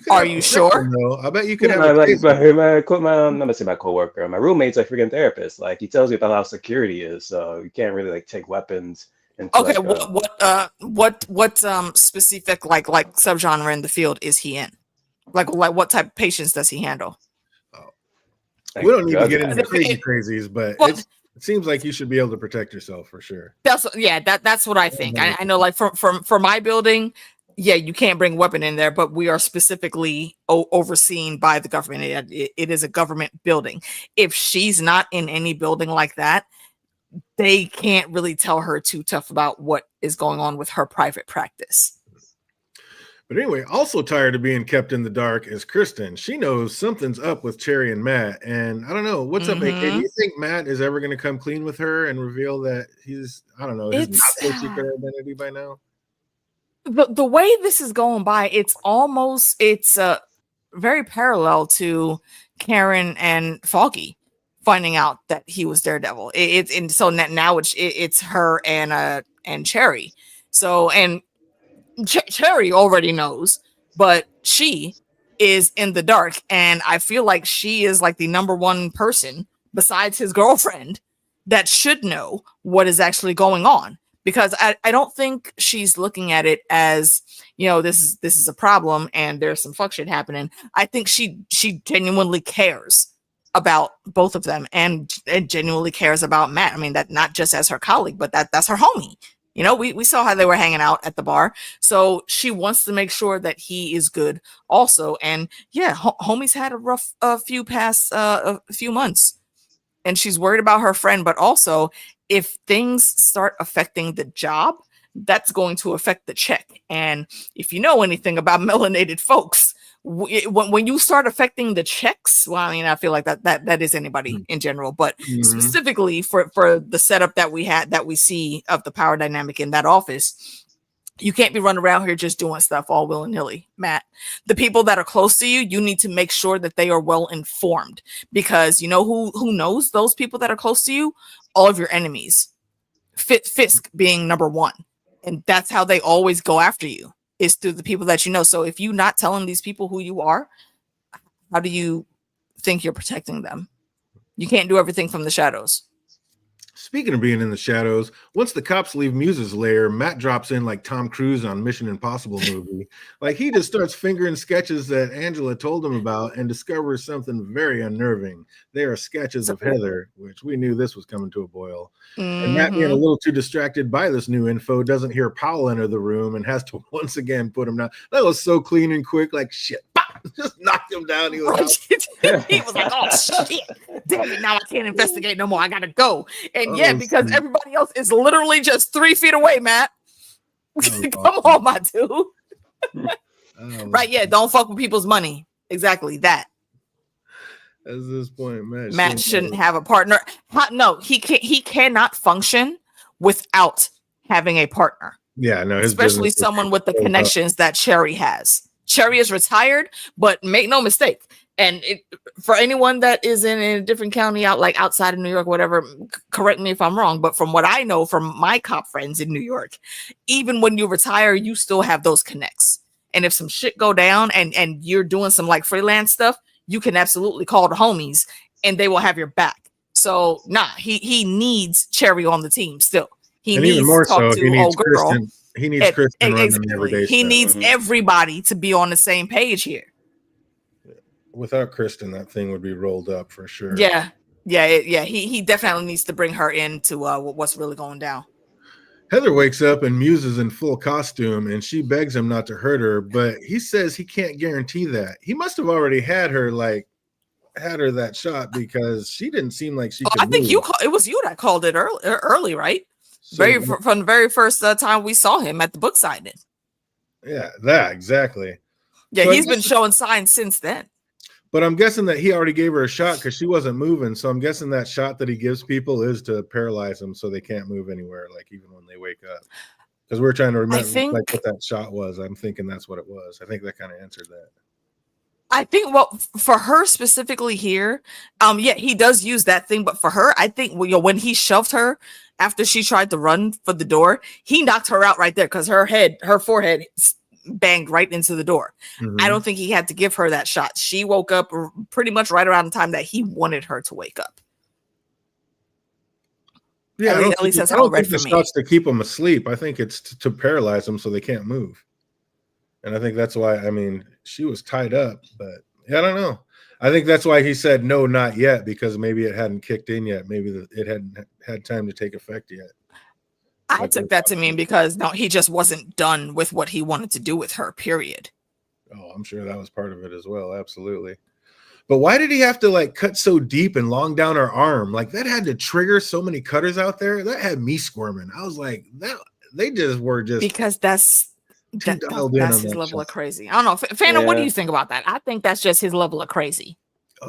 S3: Are you sure?
S1: I bet you could have.
S2: I'm gonna say my coworker, my roommate's a freaking therapist. Like he tells you about how security is, so you can't really like take weapons.
S3: Okay, what specific like subgenre in the field is he in? Like what type of patients does he handle?
S1: We don't need to get into crazies, but it seems like you should be able to protect yourself for sure.
S3: That's what I think. I know, like for my building. Yeah, you can't bring a weapon in there, but we are specifically overseen by the government. It is a government building. If she's not in any building like that, they can't really tell her too tough about what is going on with her private practice.
S1: But anyway, also tired of being kept in the dark is Kristen. She knows something's up with Cherry and Matt. And I don't know, what's up, AK? Do you think Matt is ever going to come clean with her and reveal that he's, I don't know, his not so secret identity by now?
S3: The way this is going by, it's very parallel to Karen and Foggy finding out that he was Daredevil. So now it's her and Cherry. So and Cherry already knows, but she is in the dark. And I feel like she is like the number one person besides his girlfriend that should know what is actually going on. Because I don't think she's looking at it as, you know, this is a problem and there's some fuck shit happening. I think she genuinely cares about both of them and genuinely cares about Matt. I mean, that not just as her colleague, but that's her homie. You know, we saw how they were hanging out at the bar. So she wants to make sure that he is good also. And yeah, homie's had a rough few months. And she's worried about her friend, but also if things start affecting the job, that's going to affect the check. And if you know anything about melanated folks, when you start affecting the checks, well, I mean, I feel like that is anybody in general, but specifically for the setup that we see of the power dynamic in that office, you can't be running around here just doing stuff all willy-nilly, Matt. The people that are close to you, you need to make sure that they are well informed, because you know who knows those people that are close to you? All of your enemies. Fisk being number one. And that's how they always go after you, is through the people that you know. So if you're not telling these people who you are, how do you think you're protecting them? You can't do everything from the shadows.
S1: Speaking of being in the shadows, once the cops leave Muse's lair, Matt drops in like Tom Cruise on Mission Impossible movie. Like he just starts fingering sketches that Angela told him about and discovers something very unnerving. They are sketches of Heather, which we knew this was coming to a boil. And Matt, being a little too distracted by this new info, doesn't hear Powell enter the room and has to once again put him down. That was so clean and quick, like shit. Just knocked him down. He was
S3: he was like, oh shit, damn it, now I can't investigate no more, I gotta go. And because everybody else is literally just 3 feet away, Matt. Come on, my dude. Right, yeah, don't fuck with people's money. Exactly that.
S1: At this point,
S3: Matt shouldn't have a partner. No, he cannot function without having a partner.
S1: Yeah, no,
S3: especially someone with the connections that Cherry has. Cherry is retired, but make no mistake. And for anyone that is in a different county outside of New York, whatever, correct me if I'm wrong, but from what I know from my cop friends in New York, even when you retire, you still have those connects. And if some shit go down and you're doing some like freelance stuff, you can absolutely call the homies and they will have your back. So he needs Cherry on the team still. He needs
S1: even more
S3: to talk
S1: so,
S3: to old girl.
S1: He needs Kristen running every day.
S3: He needs everybody to be on the same page here.
S1: Without Kristen, that thing would be rolled up for sure.
S3: Yeah. He definitely needs to bring her into what's really going down.
S1: Heather wakes up and Muse is in full costume, and she begs him not to hurt her, but he says he can't guarantee that. He must have already had her that shot, because she didn't seem like she could.
S3: I think it was you that called it early, right? So, from the very first time we saw him at the book signing.
S1: Yeah, that exactly.
S3: Yeah, so he's been showing signs since then.
S1: But I'm guessing that he already gave her a shot because she wasn't moving. So I'm guessing that shot that he gives people is to paralyze them so they can't move anywhere, like even when they wake up. Because we're trying to remember what that shot was. I'm thinking that's what it was. I think that kind of answered that.
S3: I think for her specifically here, he does use that thing. But for her, I think when he shoved her after she tried to run for the door, he knocked her out right there because her forehead banged right into the door. I don't think he had to give her that shot. She woke up pretty much right around the time that he wanted her to wake up.
S1: Yeah, at least that's how it read for me. Shots to keep them asleep. I think it's to paralyze them so they can't move. And I think that's why, she was tied up, but I don't know. I think that's why he said no, not yet, because maybe it hadn't kicked in yet. Maybe it hadn't had time to take effect yet.
S3: I took that to mean because he just wasn't done with what he wanted to do with her, period.
S1: Oh, I'm sure that was part of it as well. Absolutely. But why did he have to cut so deep and long down her arm? That had to trigger so many cutters out there. That had me squirming. I was like, they were because
S3: that's his level of crazy. I don't know. Phantom, what do you think about that? I think that's just his level of crazy.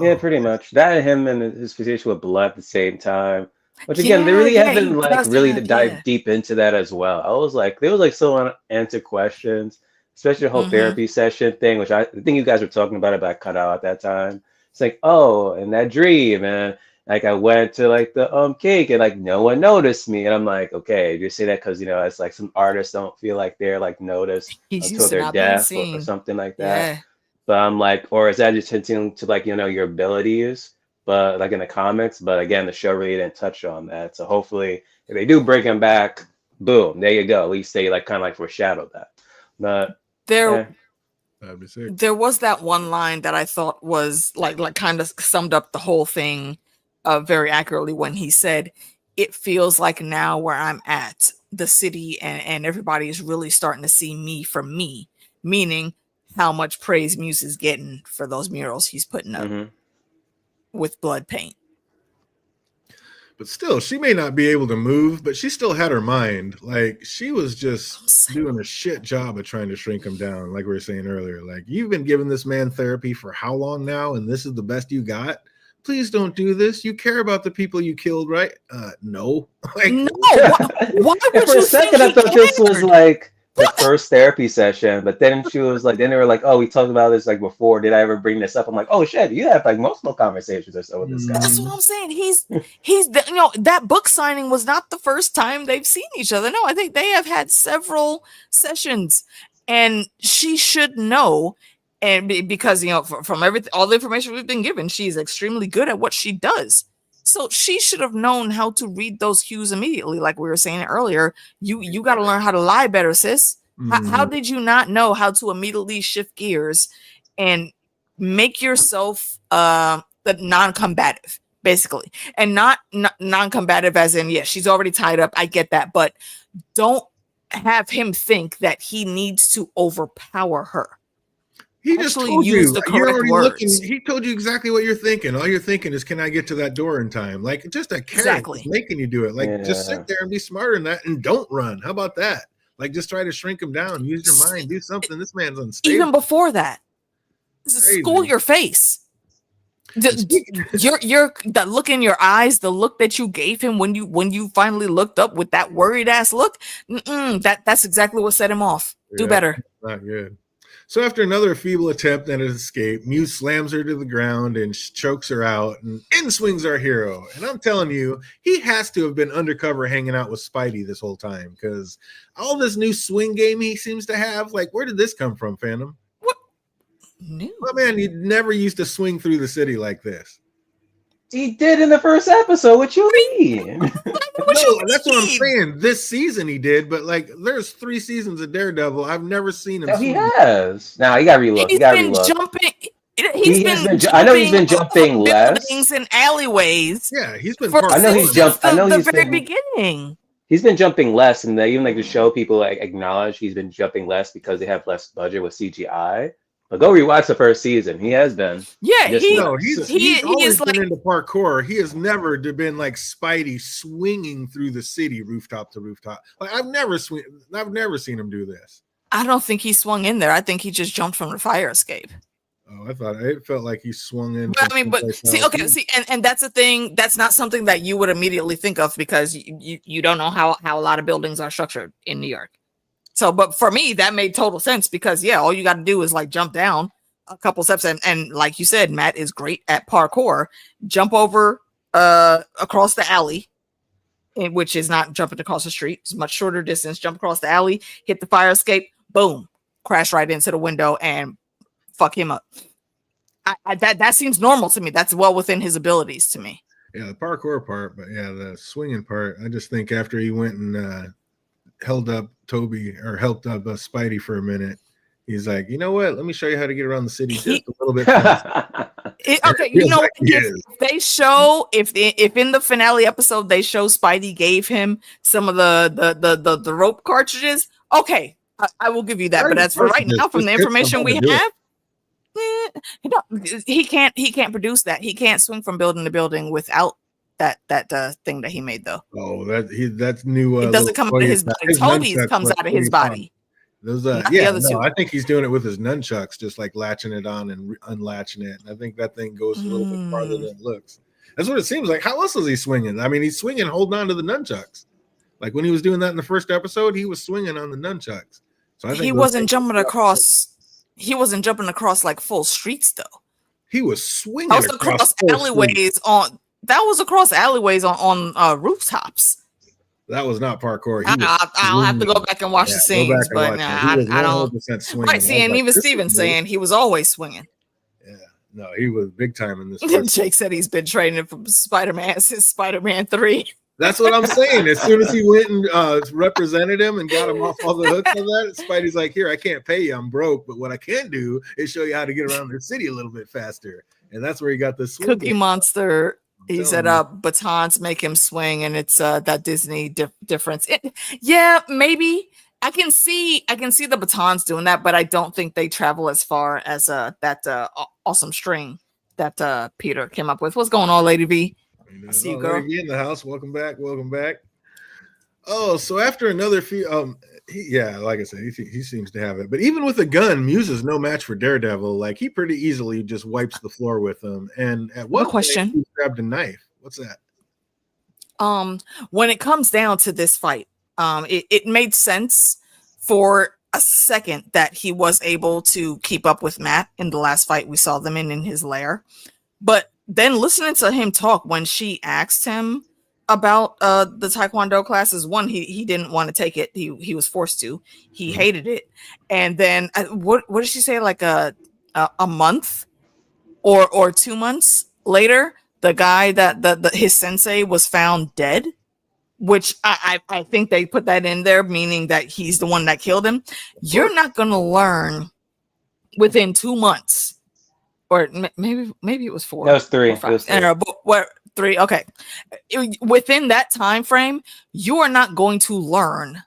S2: Yeah, pretty much. That and him and his position with blood at the same time. Which again, they really haven't really dived deep into that as well. I was like, there was so unanswered questions, especially the whole therapy session thing, which I think you guys were talking about it, but I cut out at that time. It's like, oh, and that dream, and I went to the cake and no one noticed me, and I'm like, okay, you say that because it's some artists don't feel like they're noticed until they're deaf or something like that. But I'm like, or is that just hinting to like, your abilities, but like in the comics? But again, the show really didn't touch on that. So hopefully, if they do bring him back, boom, there you go. At least they like kind of like foreshadowed that. But
S3: There,
S2: yeah.
S1: That'd be sick.
S3: there was that one line that I thought was like kind of summed up the whole thing very accurately when he said, "It feels like now where I'm at, the city and everybody is really starting to see me for me," meaning how much praise Muse is getting for those murals he's putting up with blood paint.
S1: But still, she may not be able to move, but she still had her mind. Like, she was just doing a shit job of trying to shrink him down, like we were saying earlier. Like, you've been giving this man therapy for how long now, and this is the best you got? Please don't do this. You care about the people you killed, right? No. Like,
S3: No, why would
S2: For
S3: you
S2: a second, I
S3: think
S2: thought
S3: he
S2: this was
S3: cared?
S2: like the first therapy session, but then she was like, then they were like, "Oh, we talked about this like before. Did I ever bring this up?" I'm like, "Oh shit, you have like multiple conversations or so with this guy."
S3: That's what I'm saying. He's that book signing was not the first time they've seen each other. No, I think they have had several sessions, and she should know. And because from everything, all the information we've been given, she's extremely good at what she does. So she should have known how to read those cues immediately. Like we were saying earlier, you got to learn how to lie better, sis. How did you not know how to immediately shift gears and make yourself the non-combative, basically, and not non-combative as in, yeah, she's already tied up. I get that, but don't have him think that he needs to overpower her.
S1: he just told
S3: use
S1: you.
S3: the
S1: You're
S3: correct
S1: already
S3: words.
S1: looking. He told you exactly what you're thinking. All you're thinking is, can I get to that door in time? Like, just a carrot
S3: Exactly.
S1: is making you do it. Like, just sit there and be smarter than that and don't run. How about that? Like, just try to shrink him down. Use your mind. Do something. This man's unstable.
S3: Even before that, school your face. The look in your eyes, the look that you gave him when you finally looked up with that worried ass look, that's exactly what set him off. Do better.
S1: Not good. So after another feeble attempt at an escape, Muse slams her to the ground and chokes her out, and in swings our hero. And I'm telling you, he has to have been undercover hanging out with Spidey this whole time, because all this new swing game he seems to have, like, where did this come from, Phantom?
S3: What? New?
S1: Well, man, you never used to swing through the city like this.
S2: He did in the first episode. What you mean?
S1: No, that's what I'm saying. This season he did, but like, there's 3 seasons of Daredevil. I've never seen him.
S2: No, he has. Now you gotta relook.
S3: He's been jumping.
S2: I know he's been jumping less.
S3: Buildings and alleyways.
S1: Yeah, he's been.
S2: I know he's jumped. I know
S3: the
S2: he's
S3: very
S2: been,
S3: beginning.
S2: He's been jumping less, and they even like the show people like acknowledge he's been jumping less because they have less budget with CGI. But go rewatch the first season. He has been.
S3: Yeah,
S1: he's always been into parkour. He has never been like Spidey swinging through the city rooftop to rooftop. Like, I've never seen him do this.
S3: I don't think he swung in there. I think he just jumped from the fire escape.
S1: Oh, I thought it felt like he swung in.
S3: But, and that's the thing. That's not something that you would immediately think of because you don't know how a lot of buildings are structured in New York. So, but for me, that made total sense because, yeah, all you got to do is like jump down a couple steps. And like you said, Matt is great at parkour. Jump over across the alley, which is not jumping across the street. It's a much shorter distance. Jump across the alley, hit the fire escape, boom, crash right into the window and fuck him up. That seems normal to me. That's well within his abilities to me.
S1: Yeah, the parkour part, but yeah, the swinging part. I just think after he went and helped up Spidey for a minute, he's like, you know what? Let me show you how to get around the city just a little bit.
S3: Okay, you know, if they show if in the finale episode they show Spidey gave him some of the rope cartridges, okay, I will give you that. But as for right now, from the information we have, he can't produce that. He can't swing from building to building without that thing that he made though.
S1: Oh, that's new.
S3: It doesn't come out of his body. Toby's comes out of his body.
S1: Those I think he's doing it with his nunchucks, just like latching it on and unlatching it. And I think that thing goes a little bit farther than it looks. That's what it seems like. How else is he swinging? I mean, he's swinging, holding on to the nunchucks. Like when he was doing that in the first episode, he was swinging on the nunchucks. So I think
S3: he wasn't jumping across. He wasn't jumping across like full streets though.
S1: He was swinging
S3: across alleyways on. That was across alleyways on rooftops.
S1: That was not parkour. He was
S3: I'll have to go
S1: swinging.
S3: back and watch
S1: Yeah,
S3: the
S1: go back
S3: scenes,
S1: and
S3: but
S1: watch
S3: nah,
S1: it. He was
S3: I don't.
S1: 100% swinging.
S3: Right, see,
S1: I was
S3: and
S1: like,
S3: even
S1: this is
S3: Steven
S1: new.
S3: saying he was always swinging.
S1: Yeah, no, he was big time in this first.
S3: Jake said he's been training from Spider-Man since Spider-Man 3.
S1: That's what I'm saying. As soon as he went and represented him and got him off all the hooks of that, Spidey's like, here, I can't pay you. I'm broke. But what I can do is show you how to get around the city a little bit faster. And that's where he got the swing.
S3: Cookie Monster. He said
S1: you.
S3: batons make him swing, and it's that Disney difference. Yeah, maybe I can see the batons doing that, but I don't think they travel as far as that awesome string that Peter came up with. What's going on, Lady V? I see you, girl.
S1: Lady V in the house. Welcome back. Welcome back. Oh, so after another few, like I said, he seems to have it. But even with a gun, Muse is no match for Daredevil. Like, he pretty easily just wipes the floor with them. And at one point, he grabbed a knife. What's that?
S3: When it comes down to this fight, it made sense for a second that he was able to keep up with Matt in the last fight we saw them in his lair. But then listening to him talk when she asked him about the Taekwondo classes, one, he didn't want to take it. He was forced to. He hated it. And then what did she say? Like a month or 2 months later, the guy that his sensei was found dead, which I think they put that in there, meaning that he's the one that killed him. You're not going to learn within 2 months, or maybe it was 4.
S2: That was 3.
S3: It was 3. What 3? Okay, within that time frame, you are not going to learn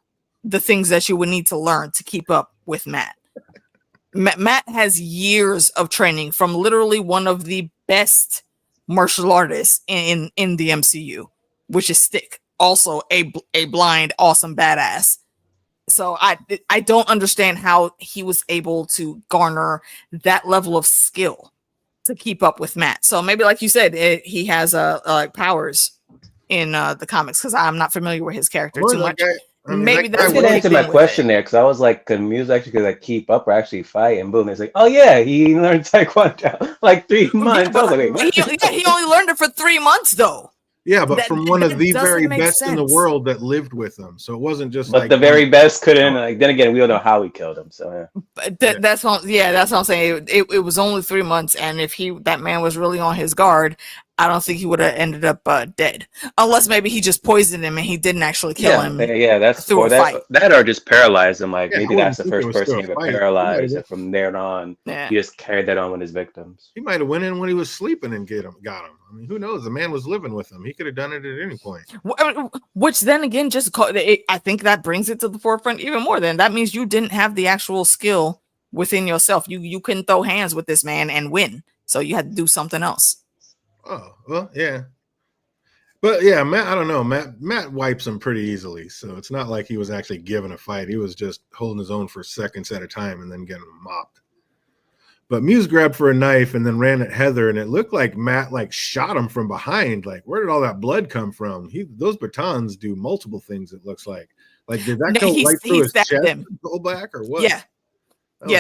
S3: the things that you would need to learn to keep up with Matt. Matt has years of training from literally one of the best martial artists in the MCU, which is Stick, also a blind, awesome badass. So I don't understand how he was able to garner that level of skill to keep up with Matt. So maybe, like you said, he has like powers in the comics, because I'm not familiar with his character too much. Maybe that's
S2: what answered my question there, because I was like, can Muse actually could like keep up or actually fight? And boom, it's like, oh yeah, he learned Taekwondo like 3 months. I was like, wait,
S3: he only learned it for 3 months though.
S1: Yeah, but from one of the very best in the world that lived with him. So it wasn't just
S2: but
S1: like
S2: the very best couldn't. Like, then again, we don't know how he killed him. So yeah.
S3: That's what I'm saying. It was only 3 months, and if that man was really on his guard, I don't think he would have ended up dead, unless maybe he just poisoned him and he didn't actually kill him.
S2: Yeah, that's
S3: through a fight.
S2: That or just paralyzed him. Like maybe that's the first person he ever paralyzed, and from there on, he just carried that on with his victims.
S1: He might have went in when he was sleeping and got him. I mean, who knows? The man was living with him. He could have done it at any point.
S3: Which then again, I think that brings it to the forefront even more. Then that means you didn't have the actual skill within yourself. You couldn't throw hands with this man and win. So you had to do something else.
S1: Oh, well, yeah. But yeah, Matt, I don't know. Matt wipes him pretty easily. So it's not like he was actually given a fight. He was just holding his own for seconds at a time and then getting mopped. But Muse grabbed for a knife and then ran at Heather, and it looked like Matt like shot him from behind. Like, where did all that blood come from? Those batons do multiple things, it looks like. Like, did that go right through his chest and go back, or what?
S3: Yeah.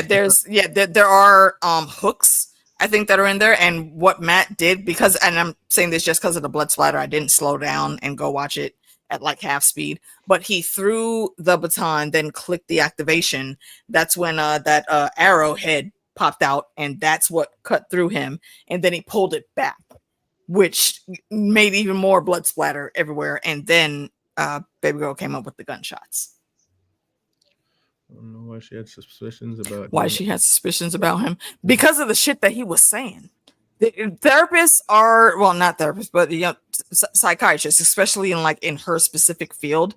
S3: There are hooks, I think, that are in there. And what Matt did, and I'm saying this just because of the blood splatter, I didn't slow down and go watch it at like half speed, but he threw the baton, then clicked the activation. That's when that arrowhead popped out, and that's what cut through him, and then he pulled it back, which made even more blood splatter everywhere. And then baby girl came up with the gunshots.
S1: I don't know why she had suspicions about
S3: him, because of the shit that he was saying. The therapists are, well, not therapists, but psychiatrists, especially in her specific field,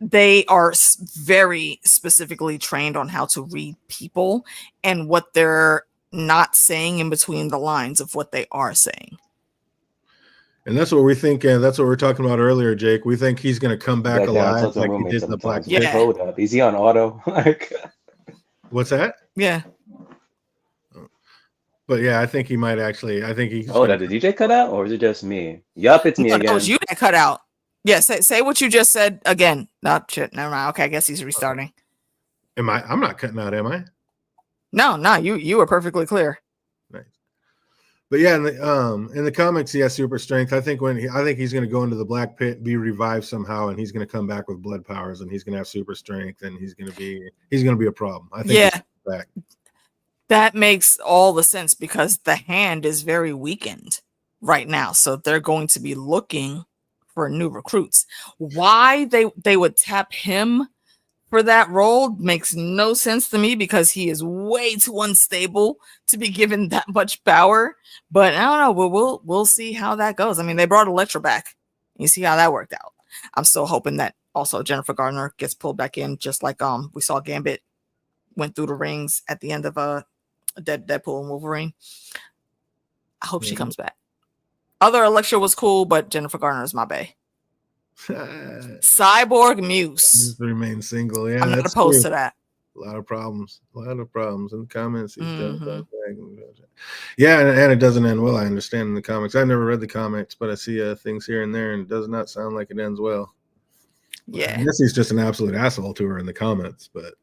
S3: they are very specifically trained on how to read people and what they're not saying in between the lines of what they are saying.
S1: And that's what we think. That's what we were talking about earlier, Jake. We think he's going to come back alive like he did in the Black.
S2: Yeah. Is he on auto? Like,
S1: what's that?
S3: Yeah.
S1: But yeah, I think he might actually. I think he.
S2: Oh, did the DJ cut out, or is it just me? Yup, it's me again.
S3: It was you that cut out. Yeah, say what you just said again. Not shit. Never mind. Okay, I guess he's restarting.
S1: Am I? I'm not cutting out, am I?
S3: No. You were perfectly clear.
S1: Nice. But yeah, in the comics, he has super strength. I think he's going to go into the black pit, be revived somehow, and he's going to come back with blood powers, and he's going to have super strength, and he's going to be a problem. I think he's back.
S3: That makes all the sense because the hand is very weakened right now, so they're going to be looking for new recruits. Why they would tap him for that role makes no sense to me because he is way too unstable to be given that much power. But I don't know. We'll see how that goes. I mean, they brought Elektra back. You see how that worked out. I'm still hoping that also Jennifer Garner gets pulled back in, just like we saw Gambit went through the rings at the end of Deadpool and Wolverine. I hope she comes back. Other Elektra was cool, but Jennifer Garner is my bae. Cyborg Muse
S1: remain single. Yeah,
S3: I'm not opposed to that.
S1: A lot of problems in the comments. Yeah, and it doesn't end well. I understand in the comics. I've never read the comics, but I see things here and there, and it does not sound like it ends well.
S3: Yeah,
S1: I guess he's just an absolute asshole to her in the comments, but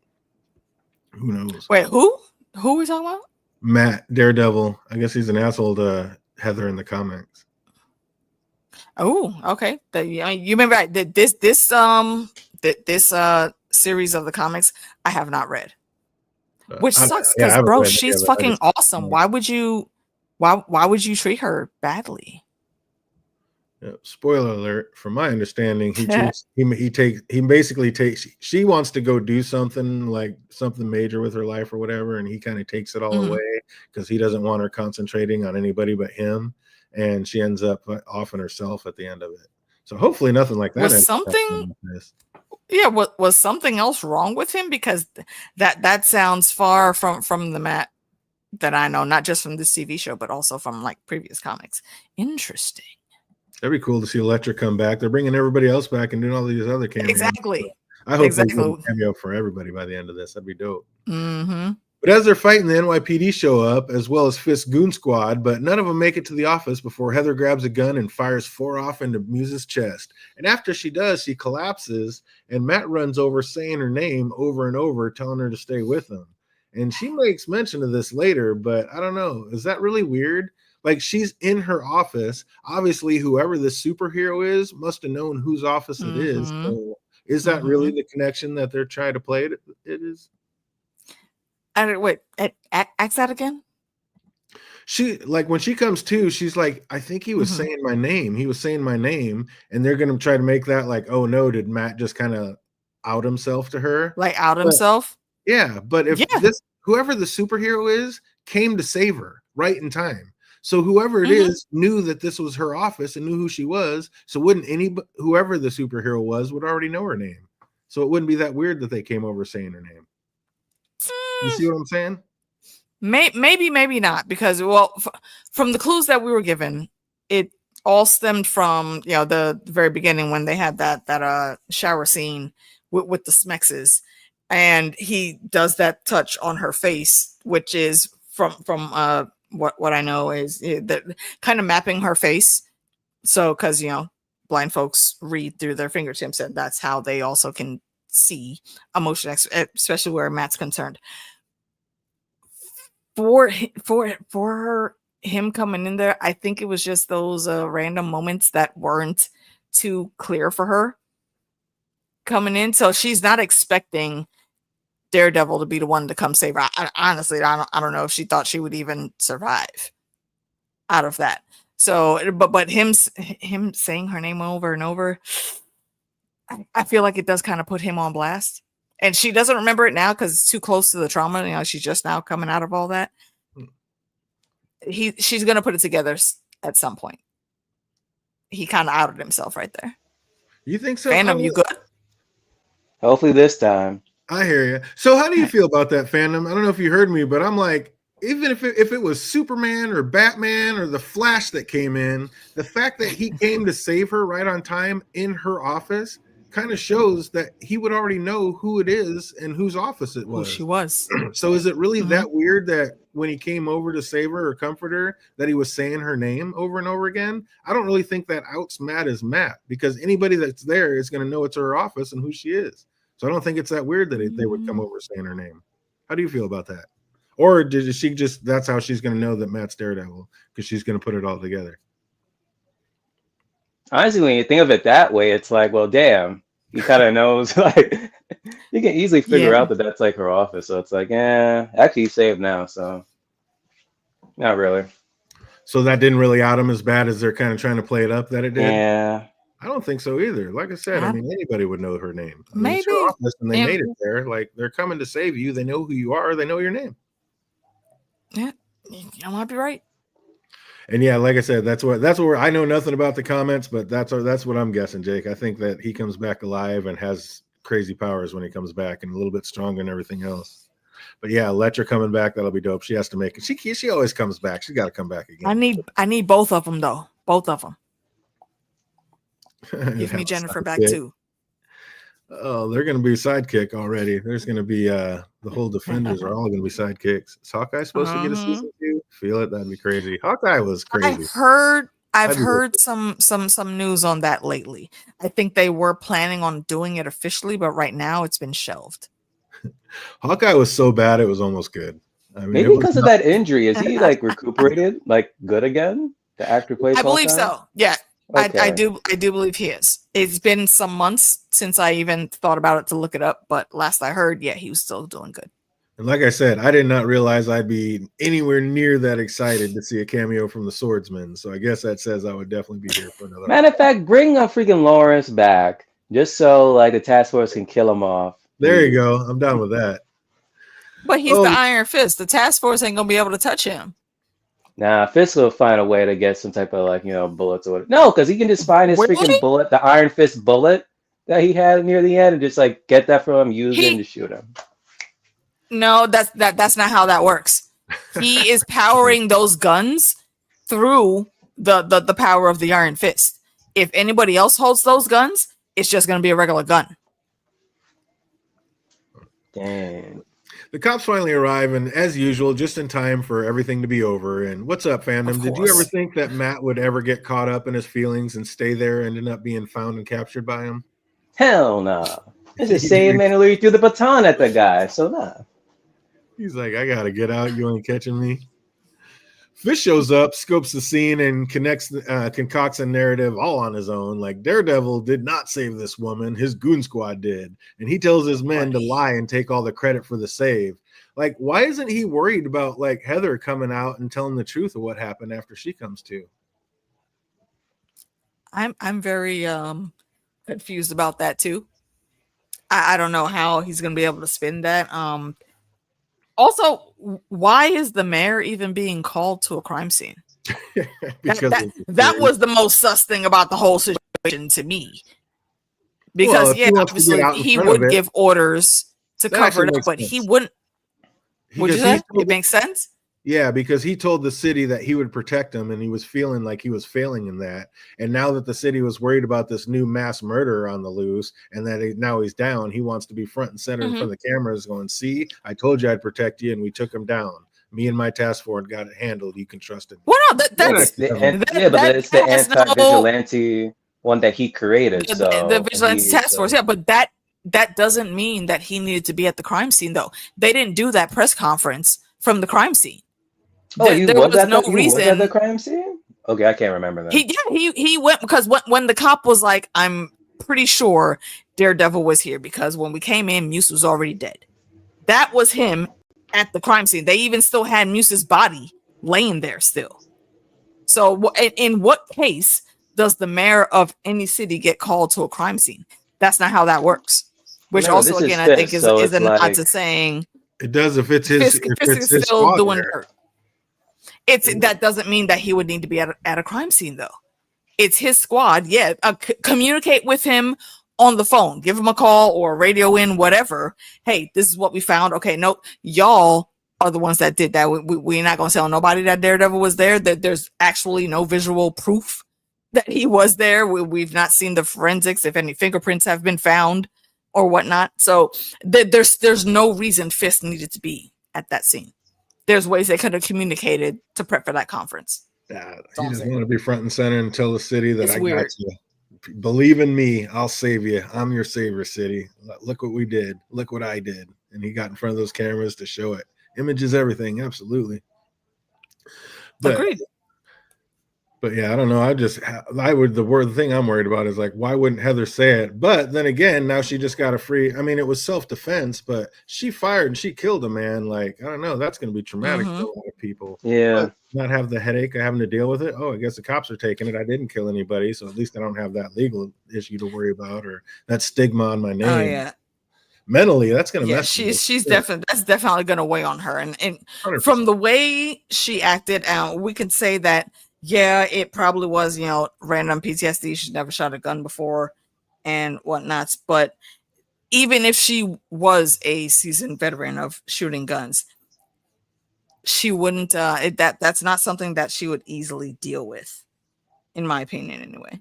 S1: who knows?
S3: Wait, who are we talking about?
S1: Matt, Daredevil. I guess he's an asshole to Heather in the comics.
S3: Oh, okay. You remember this series of the comics I have not read, which sucks because bro, she's fucking awesome. Why would you treat her badly?
S1: Yeah, spoiler alert! From my understanding, he basically takes. She wants to go do something major with her life or whatever, and he kind of takes it all away because he doesn't want her concentrating on anybody but him. And she ends up offing herself at the end of it. So hopefully nothing like that.
S3: Was something else wrong with him? Because that sounds far from the Matt that I know, not just from this TV show, but also from like previous comics. Interesting.
S1: That'd be cool to see Elektra come back. They're bringing everybody else back and doing all these other cameos.
S3: Exactly.
S1: So I hope they do a cameo for everybody by the end of this. That'd be dope. But as they're fighting, the NYPD show up, as well as Fist's goon squad, but none of them make it to the office before Heather grabs a gun and fires 4 off into Muse's chest. And after she does, she collapses, and Matt runs over saying her name over and over, telling her to stay with him. And she makes mention of this later, but I don't know. Is that really weird? Like, she's in her office. Obviously, whoever this superhero is must have known whose office it is. So is that really the connection that they're trying to play it is?
S3: Wait, ask that again.
S1: She, like, when she comes to, she's like, I think he was saying my name. He was saying my name, and they're gonna try to make that like, oh no, did Matt just kind of out himself to her?
S3: Himself?
S1: Yeah, but if whoever the superhero is came to save her right in time. So whoever it is knew that this was her office and knew who she was. So wouldn't whoever the superhero was would already know her name. So it wouldn't be that weird that they came over saying her name. You see what I'm saying?
S3: Maybe not, because from the clues that we were given, it all stemmed from the very beginning when they had that shower scene with the Smexes, and he does that touch on her face, which is from what I know is that kind of mapping her face. So because blind folks read through their fingertips, and that's how they also can see emotion, especially where Matt's concerned. For him coming in there, I think it was just those random moments that weren't too clear for her coming in. So she's not expecting Daredevil to be the one to come save her. Honestly, I don't know if she thought she would even survive out of that. So, but him saying her name over and over, I feel like it does kind of put him on blast. And she doesn't remember it now because it's too close to the trauma. She's just now coming out of all that. She's gonna put it together at some point. He kind of outed himself right there.
S1: You think so?
S3: Phantom, you good?
S2: Hopefully this time.
S1: I hear you. So how do you feel about that, Phantom? I don't know if you heard me, but I'm like, even if it was Superman or Batman or the Flash that came in, the fact that he came to save her right on time in her office kind of shows that he would already know who it is and whose office it was.
S3: Who she was.
S1: So is it really that weird that when he came over to save her or comfort her, that he was saying her name over and over again? I don't really think that outs Matt as Matt, because anybody that's there is going to know it's her office and who she is. So I don't think it's that weird that they would come over saying her name. How do you feel about that? Or did she just, that's how she's going to know that Matt's Daredevil, because she's going to put it all together.
S2: Honestly, when you think of it that way, it's like, well, damn, he kind of knows. Like, you can easily figure
S3: Yeah.
S2: out that that's like her office. So it's like, actually, he's saved now. So not really.
S1: So that didn't really out him as bad as they're kind of trying to play it up that it did.
S2: Yeah.
S1: I don't think so either. Like I said, I mean, anybody would know her name. I mean, it's
S3: Maybe.
S1: her office and they
S3: Yeah.
S1: made it there. Like, they're coming to save you. They know who you are. They know your name.
S3: Yeah, I might be right.
S1: And yeah, like I said, that's where I know nothing about the comments, but that's what I'm guessing, Jake. I think that he comes back alive and has crazy powers when he comes back, and a little bit stronger and everything else. But yeah, Letcher coming back, that'll be dope. She has to make it. She always comes back. She's got to come back again.
S3: I need both of them though. Both of them. Give me Jennifer back too.
S1: Oh, they're going to be sidekick already. There's going to be the whole Defenders are all going to be sidekicks. Is Hawkeye supposed to get a season 2? Feel it? That'd be crazy. Hawkeye was crazy.
S3: I've heard some news on that lately. I think they were planning on doing it officially, but right now it's been shelved.
S1: Hawkeye was so bad it was almost good. I mean,
S2: Maybe because of that injury, is he like recuperated, like good again? The actor plays.
S3: I believe so. Yeah.
S2: Okay.
S3: I do believe he is. It's been some months since I even thought about it to look it up, but last I heard, yeah, he was still doing good.
S1: And like I said, I did not realize I'd be anywhere near that excited to see a cameo from the Swordsman. So I guess that says I would definitely be here for another.
S2: Matter of fact, bring a freaking Lawrence back just so like the task force can kill him off.
S1: There you go. I'm done with that.
S3: But he's the Iron Fist. The task force ain't gonna be able to touch him.
S2: Nah, Fist will find a way to get some type of like, bullets or whatever. No, because he can just find his freaking bullet, the Iron Fist bullet that he had near the end, and just like get that from him, use it, and just shoot him.
S3: No, that's not how that works. He is powering those guns through the power of the Iron Fist. If anybody else holds those guns, it's just gonna be a regular gun.
S2: Dang.
S1: The cops finally arrive, and as usual, just in time for everything to be over. And what's up, fandom? Did you ever think that Matt would ever get caught up in his feelings and stay there and end up being found and captured by him?
S2: Hell no. It's the same man who threw the baton at the guy, so nah.
S1: He's like, I gotta get out. You ain't catching me. Fish shows up, scopes the scene, and concocts a narrative all on his own. Like, Daredevil did not save this woman. His goon squad did. And he tells his men to lie and take all the credit for the save. Like, why isn't he worried about, like, Heather coming out and telling the truth of what happened after she comes to?
S3: I'm very confused about that, too. I don't know how he's going to be able to spin that. Also, why is the mayor even being called to a crime scene?
S1: Because
S3: that was the most sus thing about the whole situation to me. Because obviously he would give orders to cover it up, but he wouldn't. Would you say it makes sense?
S1: Yeah, because he told the city that he would protect him, and he was feeling like he was failing in that. And now that the city was worried about this new mass murder on the loose, and that now he's down, he wants to be front and center in front of the cameras going, see, I told you I'd protect you, and we took him down. Me and my task force got it handled. You can trust it.
S3: Well, no, but it's
S2: the anti-vigilante one that he created.
S3: The vigilante task force, yeah, but that doesn't mean that he needed to be at the crime scene, though. They didn't do that press conference from the crime scene.
S2: Oh, there was no reason at the crime scene. Okay, I can't remember that.
S3: He went because when the cop was like, I'm pretty sure Daredevil was here because when we came in, Muse was already dead. That was him at the crime scene. They even still had Muse's body laying there still. So in what case does the mayor of any city get called to a crime scene? That's not how that works. Which also, again, I think is an nod to saying
S1: it does if it's his.
S3: Fisk is still doing dirt. That doesn't mean that he would need to be at a crime scene, though. It's his squad. Yeah, communicate with him on the phone. Give him a call or radio in, whatever. Hey, this is what we found. Okay, nope. Y'all are the ones that did that. We're not going to tell nobody that Daredevil was there. That there's actually no visual proof that he was there. We've not seen the forensics, if any fingerprints have been found or whatnot. So there's no reason Fisk needed to be at that scene. There's ways they could have communicated to prep for that conference.
S1: Yeah, he just wanted to be front and center and tell the city that I got you. Believe in me, I'll save you. I'm your savior, city. Look what we did. Look what I did. And he got in front of those cameras to show it. Image is everything, absolutely.
S3: Agreed.
S1: But yeah, I don't know. The thing I'm worried about is like, why wouldn't Heather say it? But then again, now she just got a free. I mean, it was self-defense, but she fired and she killed a man. Like, I don't know. That's going to be traumatic for a lot of people.
S2: Yeah.
S1: But not have the headache of having to deal with it. Oh, I guess the cops are taking it. I didn't kill anybody, so at least I don't have that legal issue to worry about or that stigma on my name.
S3: Oh yeah.
S1: Mentally, that's going to
S3: Yeah,
S1: mess.
S3: she's definitely going to weigh on her, and
S1: 100%.
S3: from the way she acted, we can say that it probably was random PTSD. She's never shot a gun before, and whatnots. But even if she was a seasoned veteran of shooting guns, she wouldn't. That's not something that she would easily deal with, in my opinion, anyway.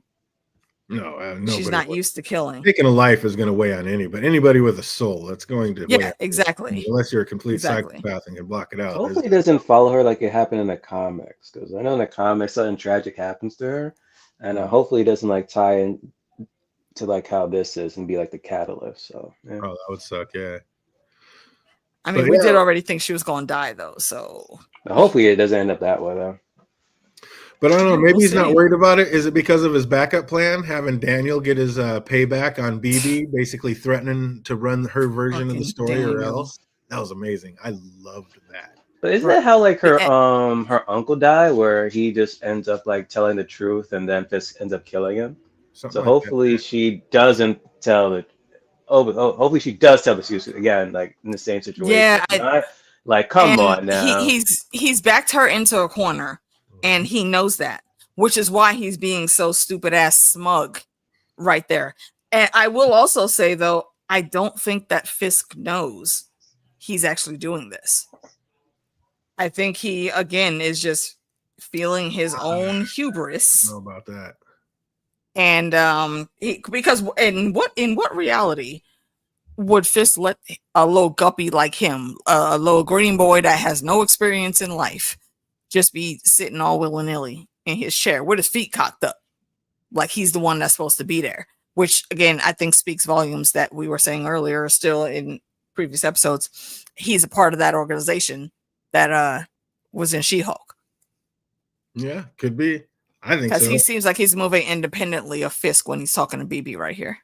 S1: No,
S3: she's not used to killing.
S1: Taking a life is going to weigh on anybody with a soul. That's going to weigh on
S3: exactly.
S1: Unless you're a complete psychopath and can block it out.
S2: Hopefully it doesn't follow her like it happened in the comics, because I know in the comics something tragic happens to her, and hopefully it doesn't like tie in to like how this is and be like the catalyst. So
S1: oh, that would suck. Yeah.
S3: I mean, we did already think she was going to die though, so
S2: hopefully it doesn't end up that way though.
S1: But I don't know. Maybe he's not worried about it. Is it because of his backup plan, having Daniel get his payback on BB, basically threatening to run her version of the story or else? That was amazing. I loved that.
S2: But isn't that how like her uncle died, where he just ends up like telling the truth and then Fisk ends up killing him? So hopefully she doesn't tell it. Hopefully she does tell the truth again, like in the same situation.
S3: Yeah,
S2: like come on now.
S3: He's backed her into a corner. And he knows that, which is why he's being so stupid ass smug right there. And I will also say, though, I don't think that Fisk knows he's actually doing this. I think he, again, is just feeling his own hubris.
S1: I don't know about that.
S3: And because in what reality would Fisk let a little guppy like him, a little green boy that has no experience in life, just be sitting all willy-nilly in his chair with his feet cocked up like he's the one that's supposed to be there, which again I think speaks volumes that we were saying earlier, still in previous episodes. He's a part of that organization that was in She-Hulk.
S1: Yeah, could be. I think so.
S3: Because he seems like he's moving independently of Fisk when he's talking to BB right here.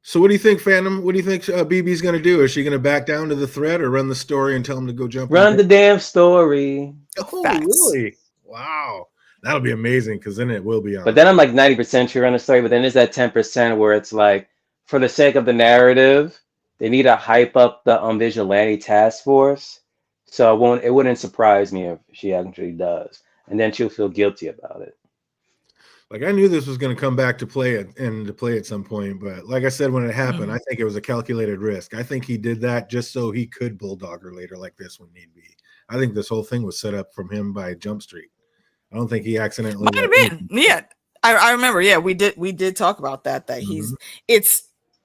S1: So what do you think, Phantom? What do you think BB's going to do? Is she going to back down to the threat or run the story and tell him to go jump?
S2: Run the damn story.
S1: Oh, really? Wow. That'll be amazing because then it will be on.
S2: But then I'm like 90% sure run the story, but then there's that 10% where it's like, for the sake of the narrative, they need to hype up the vigilante task force. So it wouldn't surprise me if she actually does. And then she'll feel guilty about it.
S1: Like I knew this was going to come back to play at some point, but like I said, when it happened, I think it was a calculated risk. I think he did that just so he could bulldog her later like this when need be. I think this whole thing was set up from him by Jump Street. I don't think he accidentally.
S3: Might have been. Yeah, I remember. Yeah, we did talk about that. That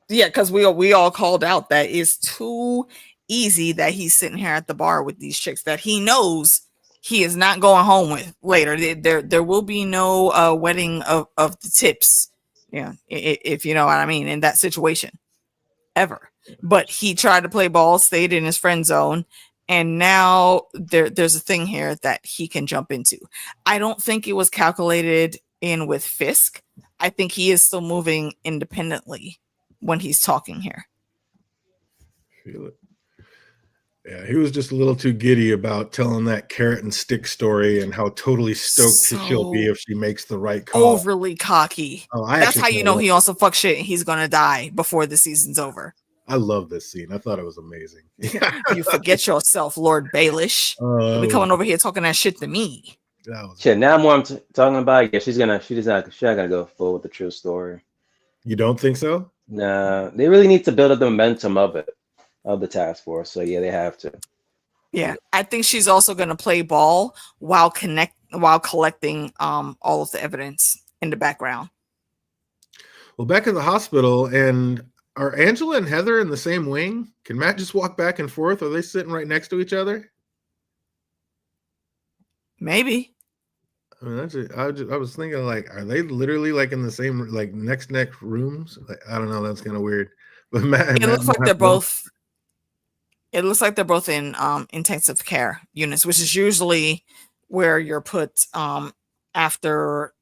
S3: because we all called out that it's too easy that he's sitting here at the bar with these chicks that he knows he is not going home with later. There will be no wedding of the tips, if you know what I mean, in that situation ever. But he tried to play ball, stayed in his friend zone, and now there's a thing here that he can jump into. I don't think it was calculated in with Fisk. I think he is still moving independently when he's talking here.
S1: Feel it. Yeah, he was just a little too giddy about telling that carrot and stick story and how totally stoked she'll be if she makes the right call.
S3: Overly cocky.
S1: Oh,
S3: that's how you know he also fuck shit and he's gonna die before the season's over.
S1: I love this scene. I thought it was amazing.
S3: You forget yourself, Lord Baelish. You'll be coming over here talking that shit to me.
S2: Shit, now more I'm talking about. Yeah, she's not gonna go full with the true story.
S1: You don't think so?
S2: Nah, they really need to build up the momentum of it. Of the task force, so yeah, they have to.
S3: Yeah, I think she's also going to play ball while collecting all of the evidence in the background.
S1: Well, back in the hospital, and are Angela and Heather in the same wing? Can Matt just walk back and forth? Are they sitting right next to each other?
S3: Maybe.
S1: I mean, I was thinking, like, are they literally like in the same like next rooms? Like, I don't know. That's kind of weird. But Matt,
S3: it looks like they're both. It looks like they're both in intensive care units, which is usually where you're put after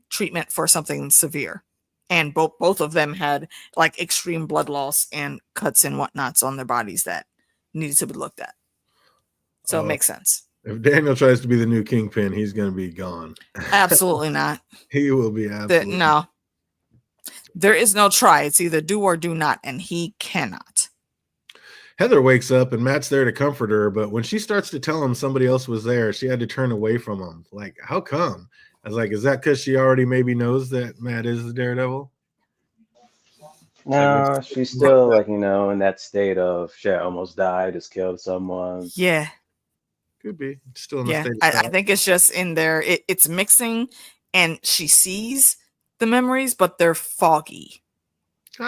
S3: treatment for something severe. And both of them had like extreme blood loss and cuts and whatnots on their bodies that needed to be looked at. So it makes sense.
S1: If Daniel tries to be the new Kingpin, he's going to be gone.
S3: Absolutely not.
S1: He will be absolutely.
S3: No. There is no try. It's either do or do not, and he cannot.
S1: Heather wakes up and Matt's there to comfort her, but when she starts to tell him somebody else was there, she had to turn away from him. Like, how come? I was like, is that because she already maybe knows that Matt is the Daredevil?
S2: No, she's still like, in that state of shit, almost died, just killed someone.
S3: Yeah.
S1: Could be. Still in the state of
S3: I think it's just in there. It's mixing, and she sees the memories, but they're foggy.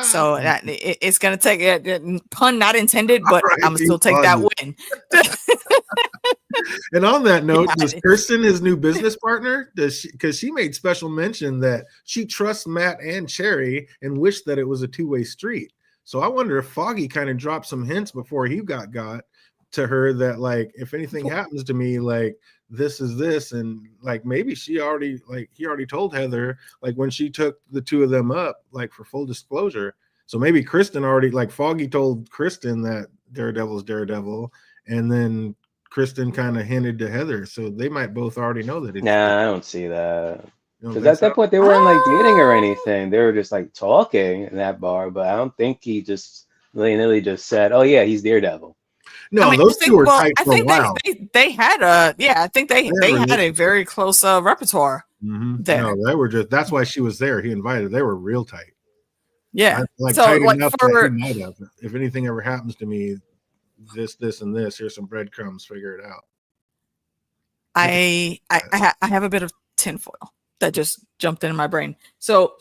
S3: So it's going to take pun not intended, but right, I'm still take that win.
S1: And on that note, does Kirsten, his new business partner, because she made special mention that she trusts Matt and Cherry and wished that it was a two-way street. So I wonder if Foggy kind of dropped some hints before he got to her that, like, if anything happens to me, like, this is this, and like maybe he already told Heather, like, when she took the two of them up, like, for full disclosure. So maybe Kristen already, like, Foggy told Kristen that Daredevil's Daredevil, and then Kristen kind of hinted to Heather, so they might both already know that.
S2: Nah, I don't see that. Because at that point they weren't like dating or anything. They were just like talking in that bar, but I don't think he just willy-nilly just said, "Oh yeah, he's Daredevil."
S1: No, I mean, those two were tight for a while.
S3: They had I think they had a very close repertoire. There.
S1: No, they were just. That's why she was there. He invited. They were real tight.
S3: Yeah,
S1: like so tight enough that he might have. If anything ever happens to me, this, and this. Here's some breadcrumbs. Figure it out.
S3: I have a bit of tinfoil that just jumped into my brain. So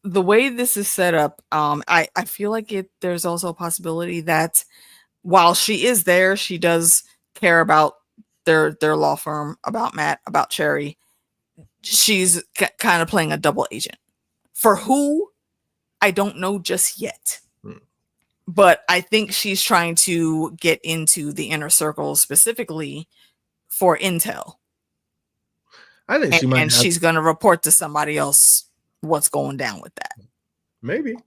S3: the way this is set up, I feel like there's also a possibility that while she is there, she does care about their law firm, about Matt, about Cherry. She's kind of playing a double agent. For who? I don't know just yet. But I think she's trying to get into the inner circle specifically for intel.
S1: I think she might,
S3: and she's going to report to somebody else what's going down with that.
S1: Maybe,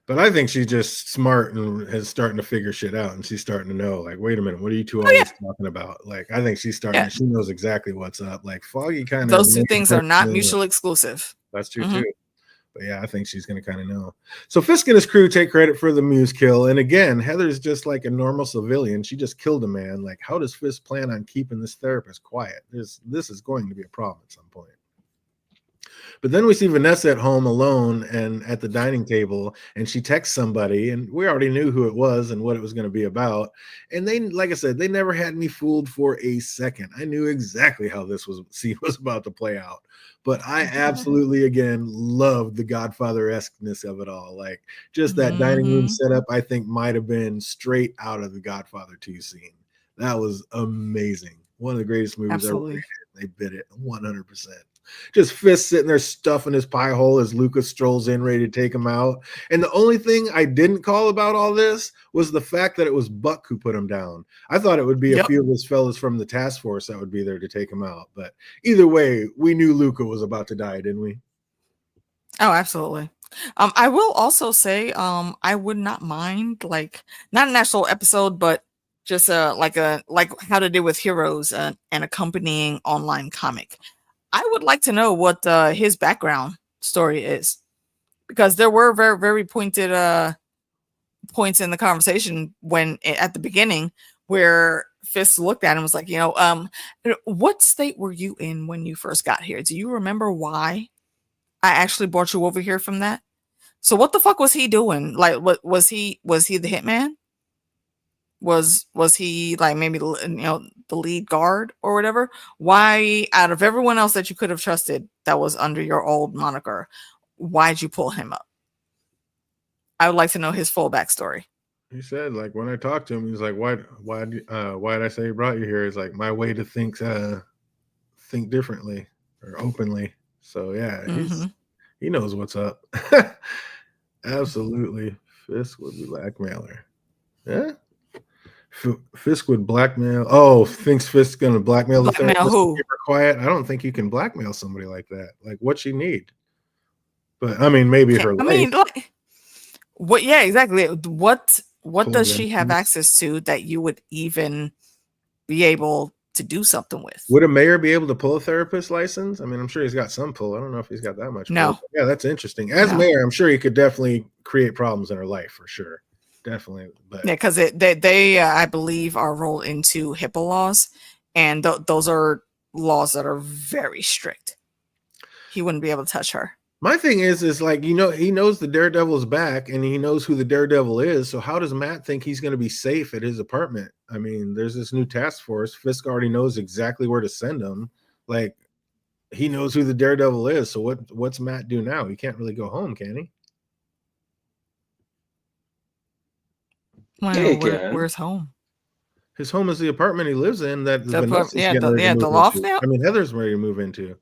S1: but I think she's just smart and is starting to figure shit out, and she's starting to know, like, wait a minute, what are you two always talking about? Like, I think she's starting. She knows exactly what's up. Like, Foggy kind of.
S3: Those two things are not mutually exclusive.
S1: That's true too. But yeah, I think she's going to kind of know. So Fisk and his crew take credit for the Muse kill. And again, Heather's just like a normal civilian. She just killed a man. Like, how does Fisk plan on keeping this therapist quiet? This is going to be a problem at some point. But then we see Vanessa at home alone and at the dining table, and she texts somebody, and we already knew who it was and what it was going to be about. And they, like I said, they never had me fooled for a second. I knew exactly how this scene was about to play out. But I absolutely, again, loved the Godfather-esqueness of it all. Like, just that dining room setup, I think, might have been straight out of the Godfather 2 scene. That was amazing. One of the greatest movies ever made. They bit it 100%. Just Fisk sitting there stuffing his pie hole as Lucas strolls in ready to take him out. And the only thing I didn't call about all this was the fact that it was Buck who put him down. I thought it would be a few of his fellas from the task force that would be there to take him out. But either way, we knew Luca was about to die, didn't we?
S3: Oh, absolutely. I will also say I would not mind, like, not an actual episode, but just like how to do with Heroes, an accompanying online comic. I would like to know what his background story is, because there were very, very pointed points in the conversation when at the beginning where Fisk looked at him and was like, what state were you in when you first got here? Do you remember why I actually brought you over here from that? So what the fuck was he doing? Like, what was he the hitman? Was he like maybe the lead guard or whatever? Why, out of everyone else that you could have trusted that was under your old moniker, why'd you pull him up? I would like to know his full backstory.
S1: He said, like, when I talked to him, he's like, why did I say he brought you here? It's like my way to think differently or openly. So yeah, he knows what's up. Absolutely. Fisk was a blackmailer. Yeah. Fisk would blackmail. Oh, thinks Fisk's gonna blackmail the
S3: Blackmail
S1: therapist to
S3: who?
S1: keep her quiet. I don't think you can blackmail somebody like that. Like, what she need? But I mean, maybe her
S3: I
S1: life.
S3: mean, like, what? Yeah, exactly. What
S1: Full
S3: does
S1: of
S3: she have
S1: emptiness.
S3: access to that you would even be able to do something with?
S1: Would a mayor be able to pull a therapist license? I mean, I'm sure he's got some pull. I don't know if he's got that much pull.
S3: No.
S1: But yeah, that's interesting. As
S3: No.
S1: mayor, I'm sure he could definitely create problems in her life for sure. Definitely. But
S3: Yeah, because they I believe are rolled into HIPAA laws, and those are laws that are very strict. He wouldn't be able to touch her.
S1: my thing is like, you know, he knows the Daredevil's back and he knows who the Daredevil is. So how does Matt think he's going to be safe at his apartment? I mean, there's this new task force. Fisk already knows exactly where to send him. Like, he knows who the Daredevil is. So what's Matt do now? He can't really go home, can he?
S3: Well,
S2: Yeah, he can.
S3: where's home?
S1: His home is the apartment he lives in that
S3: The
S1: Vanessa's
S3: yeah,
S1: getting ready to
S3: the
S1: move
S3: loft
S1: into.
S3: now.
S1: I mean, Heather's ready to move into.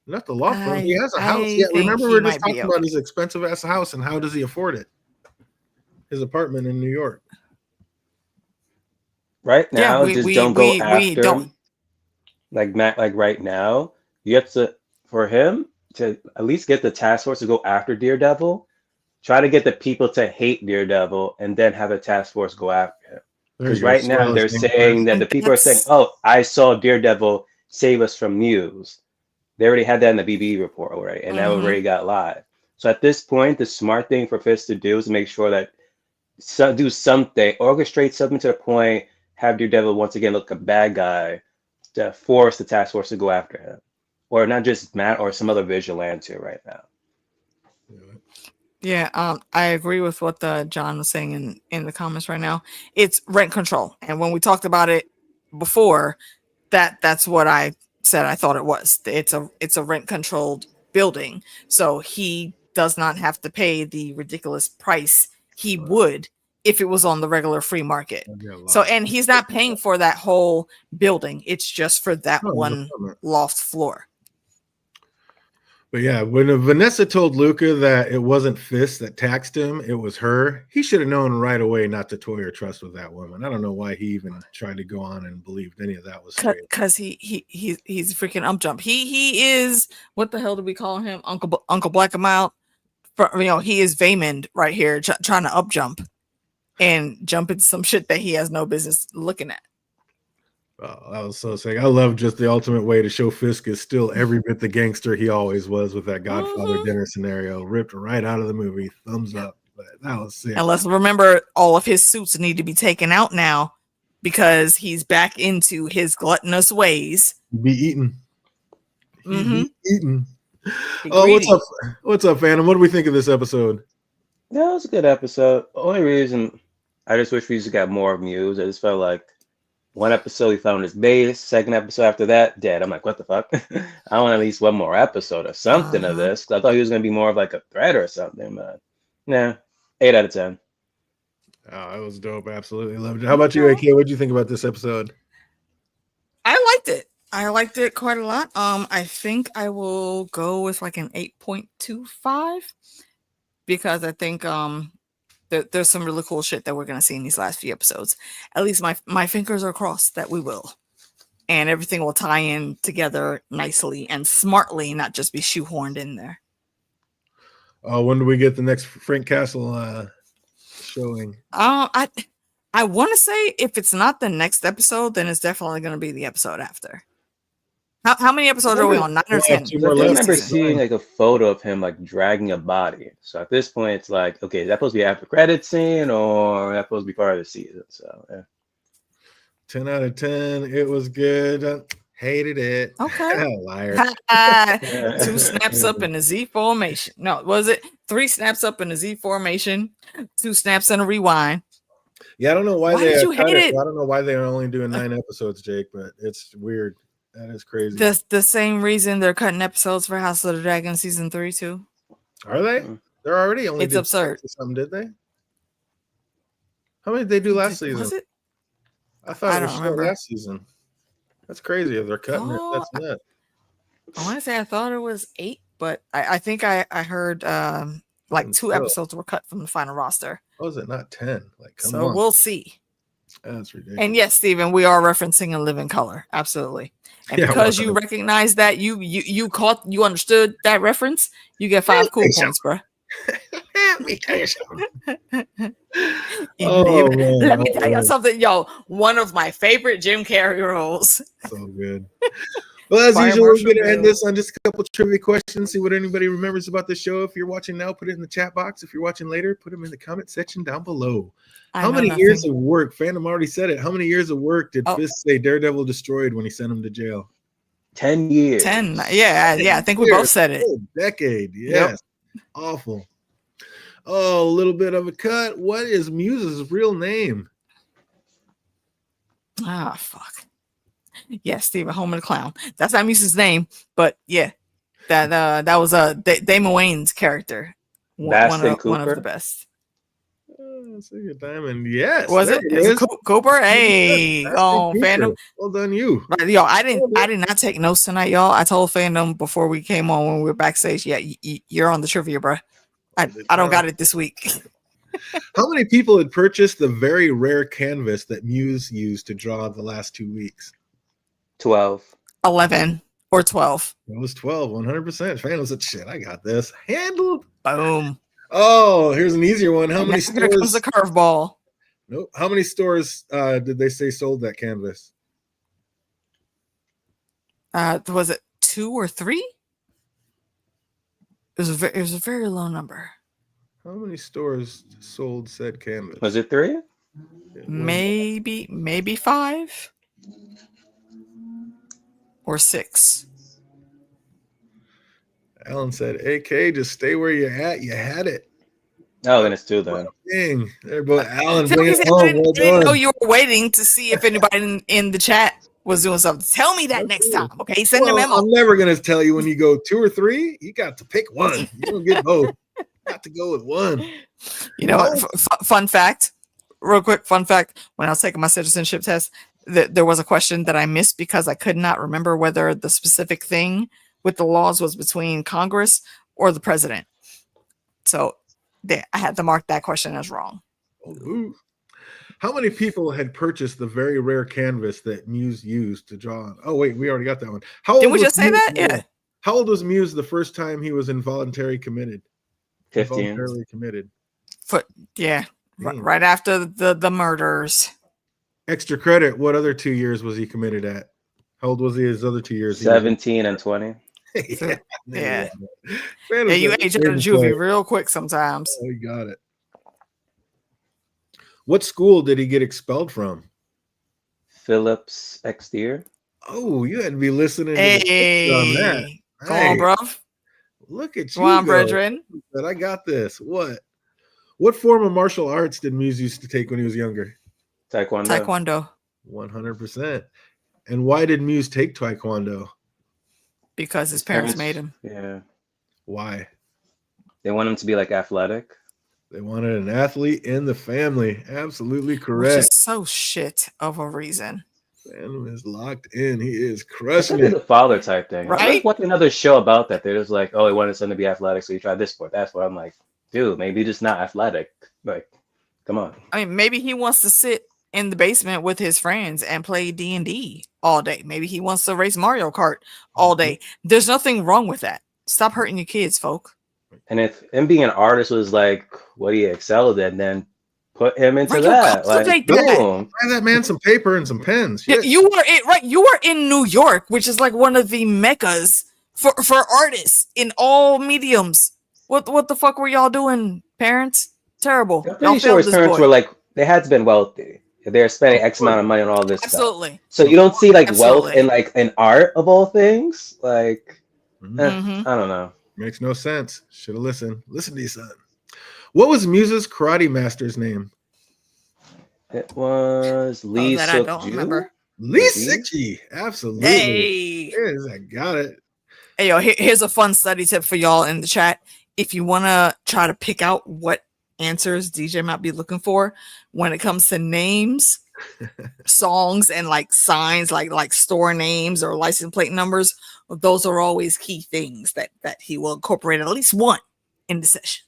S1: Not the loft room. He has a house.
S3: I
S1: Yeah,
S3: think
S1: remember
S3: he
S1: we were just
S3: might be
S1: talking about
S3: okay.
S1: his expensive ass house and how does he afford it? His apartment in New York.
S2: Right
S3: Yeah,
S2: now, just don't go
S3: we
S2: after
S3: don't.
S2: him. Like Matt, like right now, you have to, for him to at least get the task force to go after Daredevil, try to get the people to hate Daredevil and then have a task force go after him.
S1: There you
S2: Because
S1: go.
S2: right now
S1: Swell his
S2: they're
S1: game
S2: saying
S1: plan.
S2: that
S3: And
S2: the people are saying,
S3: that's
S2: "Oh, I saw Daredevil save us from Muse." They already had that in the BB report already, and that
S3: mhm.
S2: already got live. So at this point, the smart thing for Fist to do is make sure that do something, orchestrate something to the point, have Daredevil once again look a bad guy to force the task force to go after him, or not just Matt or some other vigilante right now.
S3: Yeah, I agree with what the John was saying in the comments right now. It's rent control, and when we talked about it before, that's what I said. I thought it was. It's a rent controlled building, so he does not have to pay the ridiculous price he would if it was on the regular free market.
S1: That'd be a
S3: So,
S1: lot.
S3: and he's not paying for that whole building. It's just for that
S1: Oh, no
S3: one
S1: comment.
S3: loft floor.
S1: But yeah, when Vanessa told Luca that it wasn't Fist that taxed him, it was her, he should have known right away not to toy or trust with that woman. I don't know why he even tried to go on and believed any of that was straight.
S3: Because he's freaking jump. He is, what the hell do we call him? Uncle Black him out. You know, he is Vaymond right here trying to jump and jump into some shit that he has no business looking at.
S1: Oh, that was so sick. I love just the ultimate way to show Fisk is still every bit the gangster he always was with that Godfather dinner scenario, ripped right out of the movie. Thumbs up. But that was sick.
S3: And let's remember, all of his suits need to be taken out now because he's back into his gluttonous ways.
S1: Be eaten.
S3: Mm-hmm.
S1: Be eaten.
S3: Be
S1: Oh, what's
S3: greedy.
S1: up? What's up, Phantom? What do we think of this episode?
S2: Yeah, it was a good episode. Only reason I just wish we just got more of Muse. I just felt like one episode he found his base, second episode after that, dead. I'm like, what the fuck? I want at least one more episode or something of this. 'Cause I thought he was gonna be more of like a threat or something, but nah, 8 out of 10.
S1: Oh, it was dope. Absolutely loved it. How about you, AK? What did you think about this episode?
S3: I liked it. I liked it quite a lot. I think I will go with like an 8.25 because I think there's some really cool shit that we're gonna see in these last few episodes. At least my fingers are crossed that we will, and everything will tie in together nicely and smartly, not just be shoehorned in there.
S1: When do we get the next Frank Castle showing?
S3: I want to say if it's not the next episode, then it's definitely going to be the episode after. How many episodes are we on? 9 or 10?
S1: Two
S2: I
S1: more
S2: think I
S1: left.
S2: remember seeing like a photo of him like dragging a body. So at this point, it's like, okay, is that supposed to be after credit scene or is that supposed to be part of the season? So yeah.
S1: 10 out of 10. It was good. Hated it.
S3: Okay.
S1: Liar.
S3: 2 snaps up in the Z formation. No, was it 3 snaps up in the Z formation? 2 snaps and a rewind.
S1: Yeah, I don't know why
S3: Why
S1: they
S3: did you
S1: cut
S3: hate it?
S1: I don't know why they're only doing 9 episodes, Jake, but it's weird. That is crazy.
S3: The same reason they're cutting episodes for House of the Dragon season 3 too.
S1: Are they? They're already only
S3: It's
S1: did
S3: absurd.
S1: something, did they? How many did they do last season?
S3: Was it?
S1: I thought
S3: I
S1: it was
S3: don't
S1: short
S3: remember.
S1: last season. That's crazy if they're cutting it. That's nuts.
S3: I want to say I thought it was 8, but I think I heard like 2 episodes were cut from the final roster.
S1: How is it not 10? Like, come
S3: So
S1: on.
S3: we'll see.
S1: That's ridiculous.
S3: And yes, Stephen, we are referencing A Living Color. Absolutely. And
S1: Yeah,
S3: because you
S1: 100%.
S3: recognize that, you understood that reference, you get 5 cool points, bro.
S1: Let me tell you something.
S3: Let me tell you something, yo. One of my favorite Jim Carrey roles.
S1: So good. Well, as
S3: Fire
S1: usual, we're
S3: Marshal
S1: going to end
S3: Bill.
S1: this on just a couple trivia questions. See what anybody remembers about the show. If you're watching now, put it in the chat box. If you're watching later, put them in the comment section down below.
S3: I
S1: How
S3: know
S1: many
S3: nothing.
S1: years of work? Phantom already said it. How many years of work did
S3: Oh.
S1: Fist say Daredevil destroyed when he sent him to jail?
S2: 10 years.
S3: 10. Yeah. I think we
S1: Years.
S3: both said it.
S1: Oh, decade. Yes. Awful. Oh, a little bit of a cut. What is Muse's real name?
S3: Ah, fuck. Yeah, Stephen Holman the Clown. That's not Muse's name, but yeah, that was Damon Wayne's character. One of
S2: Cooper?
S3: the best.
S1: Take your time, and yes,
S3: Was
S1: there
S3: it?
S1: it
S3: Is it
S1: is.
S3: Cooper? Hey,
S1: Baston
S3: oh,
S1: Cooper.
S3: fandom.
S1: Well done, you.
S3: Right, yo, I did not take notes tonight, y'all. I told fandom before we came on when we were backstage. Yeah, you're on the trivia, bro. I don't got it this week.
S1: How many people had purchased the very rare canvas that Muse used to draw the last 2 weeks?
S2: 12.
S3: 11 or 12.
S1: It was 12, 100%. Phantom said, shit, I got this. Handled.
S3: Boom.
S1: Oh, here's an easier one. How many
S3: Here comes
S1: stores?
S3: the curveball.
S1: Nope. How many stores did they say sold that canvas?
S3: Was it 2 or 3? It was a very low number.
S1: How many stores sold said canvas?
S2: Was it 3?
S3: Maybe 5 or 6.
S1: Alan said, AK, just stay where you're at. You had it.
S2: Oh, then it's 2 then.
S1: Dang. They're both Alan.
S3: So
S1: Bring
S3: I
S1: it home. Well
S3: didn't know
S1: done.
S3: you were waiting to see if anybody in the chat was doing something. Tell me that next time, okay? Send a memo.
S1: I'm never going to tell you when you go 2 or 3. You got to pick one. You don't get both. You got to go with one.
S3: You know what? Fun fact, real quick. Fun fact: when I was taking my citizenship test, there was a question that I missed because I could not remember whether the specific thing with the laws was between Congress or the president. So there, I had to mark that question as wrong.
S1: Oh, how many people had purchased the very rare canvas that Muse used to draw on? Oh, wait, we already got that one. How old
S3: Didn't we
S1: was
S3: just say
S1: Muse?
S3: that? Yeah.
S1: How old was Muse the first time he was involuntarily committed?
S2: 15.
S1: Involuntarily committed.
S3: Yeah.
S1: Dang.
S3: Right after the murders.
S1: Extra credit. What other 2 years was he committed at? How old was he his other 2 years?
S2: 17 and 20.
S1: Yeah.
S3: Yeah,
S1: Man,
S3: you age out of juvie real quick sometimes.
S1: Oh, he got it. What school did he get expelled from?
S2: Phillips Exterior.
S1: Oh, you had to be listening to
S3: Hey,
S1: the on that.
S3: go on, bro.
S1: Look at you.
S3: Go on,
S1: go.
S3: brethren.
S1: But I got this. What form of martial arts did Muse used to take when he was younger?
S2: Taekwondo.
S1: 100%. And why did Muse take Taekwondo?
S3: Because his parents made him.
S2: Yeah.
S1: Why?
S2: They want him to be like athletic.
S1: They wanted an athlete in the family. Absolutely
S3: Which
S1: correct.
S3: is so shit of a reason.
S1: Phantom is locked in. He is
S2: It's
S1: crushing
S2: like
S1: it.
S2: a father type thing. I
S3: Right?
S2: was watching another show about that. They're just like, oh, he wanted his son to be athletic, so he tried this sport, that sport. I'm like, dude, maybe he's just not athletic. Like, come on.
S3: I mean, maybe he wants to sit in the basement with his friends and play D&D all day. Maybe he wants to race Mario Kart all day. There's nothing wrong with that. Stop hurting your kids, folk.
S2: And if him being an artist was like what he excelled at, then put him into
S3: Right,
S2: that. Like,
S3: cultivate that.
S2: boom.
S1: Buy that man some paper and some pens.
S3: Yeah,
S1: Shit.
S3: you were in New York, which is like one of the meccas for artists in all mediums. What the fuck were y'all doing, parents? Terrible.
S2: I'm
S3: Y'all
S2: pretty sure
S3: failed
S2: his
S3: this
S2: parents
S3: boy.
S2: were like, they had to been wealthy. They're spending X amount of money on all this stuff.
S3: Absolutely.
S2: So you don't see like wealth
S3: Absolutely.
S2: in like an art of all things. Like,
S3: Mhm.
S2: I don't know.
S1: Makes no sense. Should have listened. Listen to your son. What was Muse's karate master's name?
S2: It was Lee
S3: that I
S2: Suk
S3: don't
S2: Ju?
S3: remember.
S1: Lee
S2: Lee?
S1: Sicchi. Absolutely.
S3: Hey.
S1: Yes, I got it.
S3: Hey, yo, here's a fun study tip for y'all in the chat. If you want to try to pick out what answers DJ might be looking for when it comes to names, songs, and like signs, like store names or license plate numbers, those are always key things that he will incorporate at least one in the session.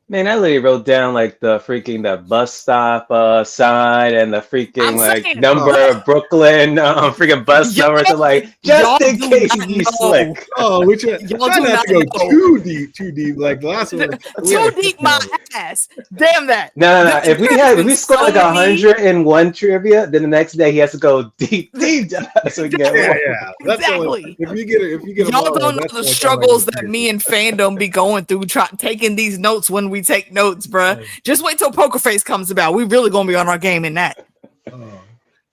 S2: Man, I literally wrote down like that bus stop sign and the freaking
S3: I'm
S2: like
S3: saying,
S2: number
S1: Oh,
S2: of Brooklyn freaking bus
S3: y'all,
S2: numbers. I'm like,
S3: y'all
S2: just in
S3: do
S2: case
S3: not
S2: you
S3: know.
S2: slick.
S1: oh, we try
S3: Y'all do
S1: not
S3: not
S1: to go
S3: know.
S1: too deep. Like the last one, we had
S3: Too
S1: a kick
S3: deep, my
S1: on it.
S3: ass. Damn that.
S2: No. If
S3: There has
S2: if
S3: been
S2: we score
S3: so
S2: like
S3: many.
S2: 101 trivia, then the next day he has to go deep down so we can get
S1: Yeah,
S3: Exactly.
S2: more.
S1: yeah. That's only
S3: Exactly.
S1: if you get them
S3: Y'all
S1: all right.
S3: don't
S1: That's
S3: know the
S1: like kind of like the
S3: struggles that me
S1: crazy.
S3: and fandom be going through taking these notes when we take notes, bruh. Just wait till Poker Face comes about. We really gonna be on our game in that.
S1: Oh,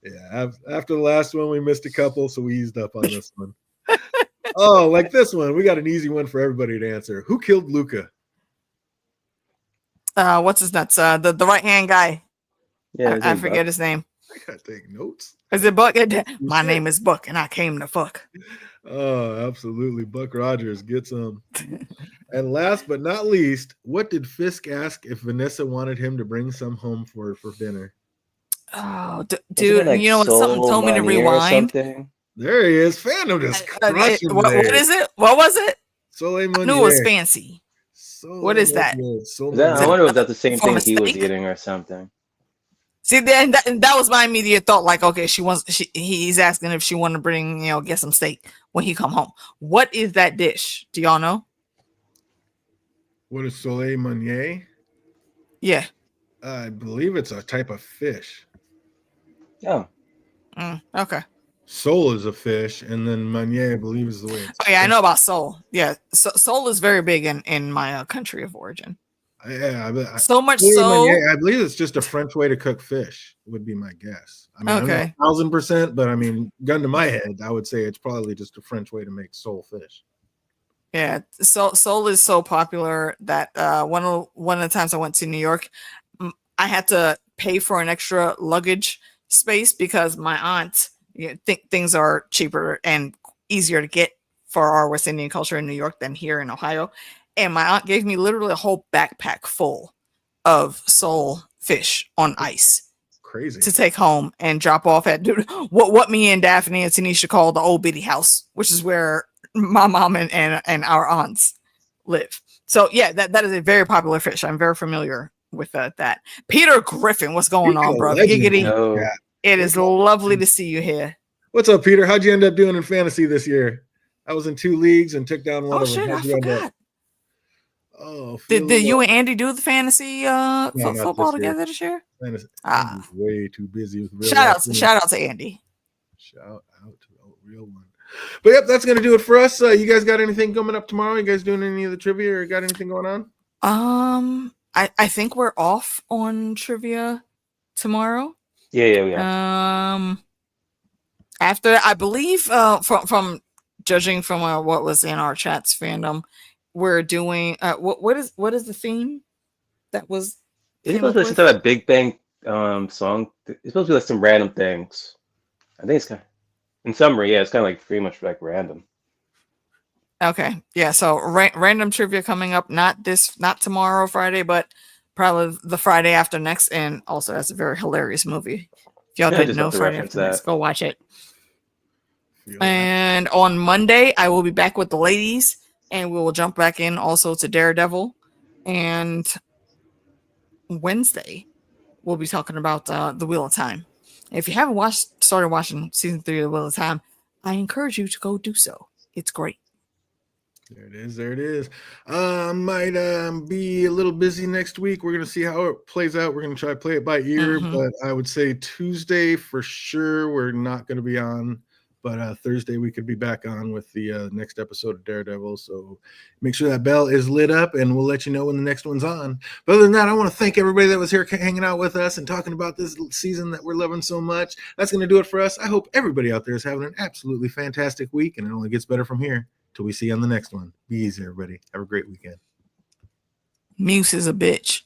S1: yeah. After the last one, we missed a couple, so we eased up on this one. Oh, like this one, we got an easy one for everybody to answer. Who killed Luca?
S3: What's his nuts? The right hand guy.
S2: Yeah,
S3: I forget his name.
S1: I gotta take notes.
S3: Is it Buck? My
S1: Shit.
S3: name is Buck, and I came to fuck.
S1: Oh, absolutely. Buck Rogers gets them. And last but not least, what did Fisk ask if Vanessa wanted him to bring some home for dinner?
S3: Oh,
S2: Wasn't it
S3: dude,
S2: like
S3: you know what? Something
S2: Soul
S3: told me to
S2: Manier or
S3: rewind.
S2: something?
S1: There he is. Fandom just crushing
S3: What
S1: today.
S3: is it? What was it?
S1: Soleil
S3: I knew it was
S1: Meunier.
S3: fancy.
S1: Soleil
S3: What is that?
S1: Meunier. Soleil
S2: Is that,
S3: Is
S2: I
S3: it
S1: Meunier.
S2: wonder if that's the same
S3: for
S2: thing he was
S3: mistake?
S2: eating or something.
S3: See, then that was my immediate thought. Like, okay, he's asking if she wanted to bring, get some steak when he come home. What is that dish? Do y'all know?
S1: What is Soleil Meunier?
S3: Yeah.
S1: I believe it's a type of fish.
S2: Oh,
S3: Okay.
S1: Sole is a fish, and then Meunier, I believe, is the way it's.
S3: Oh yeah, I know about sole. Yeah, sole is very big in my country of origin.
S1: Yeah,
S3: So much
S1: Soleil
S3: so.
S1: Meunier, I believe it's just a French way to cook fish, would be my guess. I mean,
S3: Okay.
S1: I'm not 1,000%, but I mean, gun to my head, I would say it's probably just a French way to make sole fish.
S3: Yeah, sole is so popular that one of the times I went to New York, I had to pay for an extra luggage space because my aunt think things are cheaper and easier to get for our West Indian culture in New York than here in Ohio. And my aunt gave me literally a whole backpack full of sole fish on ice
S1: Crazy.
S3: to take home and drop off at what me and Daphne and Tanisha call the old bitty house, which is where my mom and our aunts live. So yeah, that is a very popular fish. I'm very familiar with that. Peter Griffin, what's going on, bro? Giggity.
S2: no.
S3: It is lovely to see you here.
S1: What's up, Peter? How'd you end up doing in fantasy this year? I was in 2 leagues and took down one
S3: Oh
S1: of them.
S3: shit, I
S1: How'd you end up?
S3: forgot.
S1: Oh,
S3: Did you and Andy do the fantasy
S1: not
S3: football
S1: this year.
S3: together this year?
S1: Fantasy.
S3: Ah.
S1: Andy's way too busy with real
S3: Shout
S1: life
S3: out
S1: things.
S3: to Andy.
S1: Shout out to the real one. But yep, that's gonna do it for us. You guys got anything coming up tomorrow? You guys doing any of the trivia or got anything going on?
S3: I think we're off on trivia tomorrow.
S2: Yeah.
S3: After I believe from judging from what was in our chat's fandom, we're doing what is the theme that was
S2: It's
S3: came
S2: supposed
S3: up
S2: to be
S3: with?
S2: some type of Big Bang song. It's supposed to be like some random things. I think it's kind of, in summary, yeah, it's kind of like pretty much like random.
S3: Okay, yeah. So random trivia coming up, not tomorrow Friday, but probably the Friday after next, and also that's a very hilarious movie. If y'all
S2: Yeah,
S3: didn't
S2: just
S3: know
S2: have to
S3: Friday
S2: reference
S3: after next,
S2: that.
S3: go watch it.
S1: Feel that.
S3: And on Monday, I will be back with the ladies, and we will jump back in also to Daredevil. And Wednesday, we'll be talking about the Wheel of Time. If you haven't started watching season 3 of the Wheel of Time, I encourage you to go do so. It's great.
S1: There it is. There it is. Might be a little busy next week. We're gonna see how it plays out. We're gonna try to play it by ear, but I would say Tuesday for sure we're not gonna be on. But Thursday we could be back on with the next episode of Daredevil. So make sure that bell is lit up, and we'll let you know when the next one's on. But other than that, I want to thank everybody that was here hanging out with us and talking about this season that we're loving so much. That's going to do it for us. I hope everybody out there is having an absolutely fantastic week, and it only gets better from here. Till we see you on the next one. Be easy, everybody. Have a great weekend.
S3: Muse is a bitch.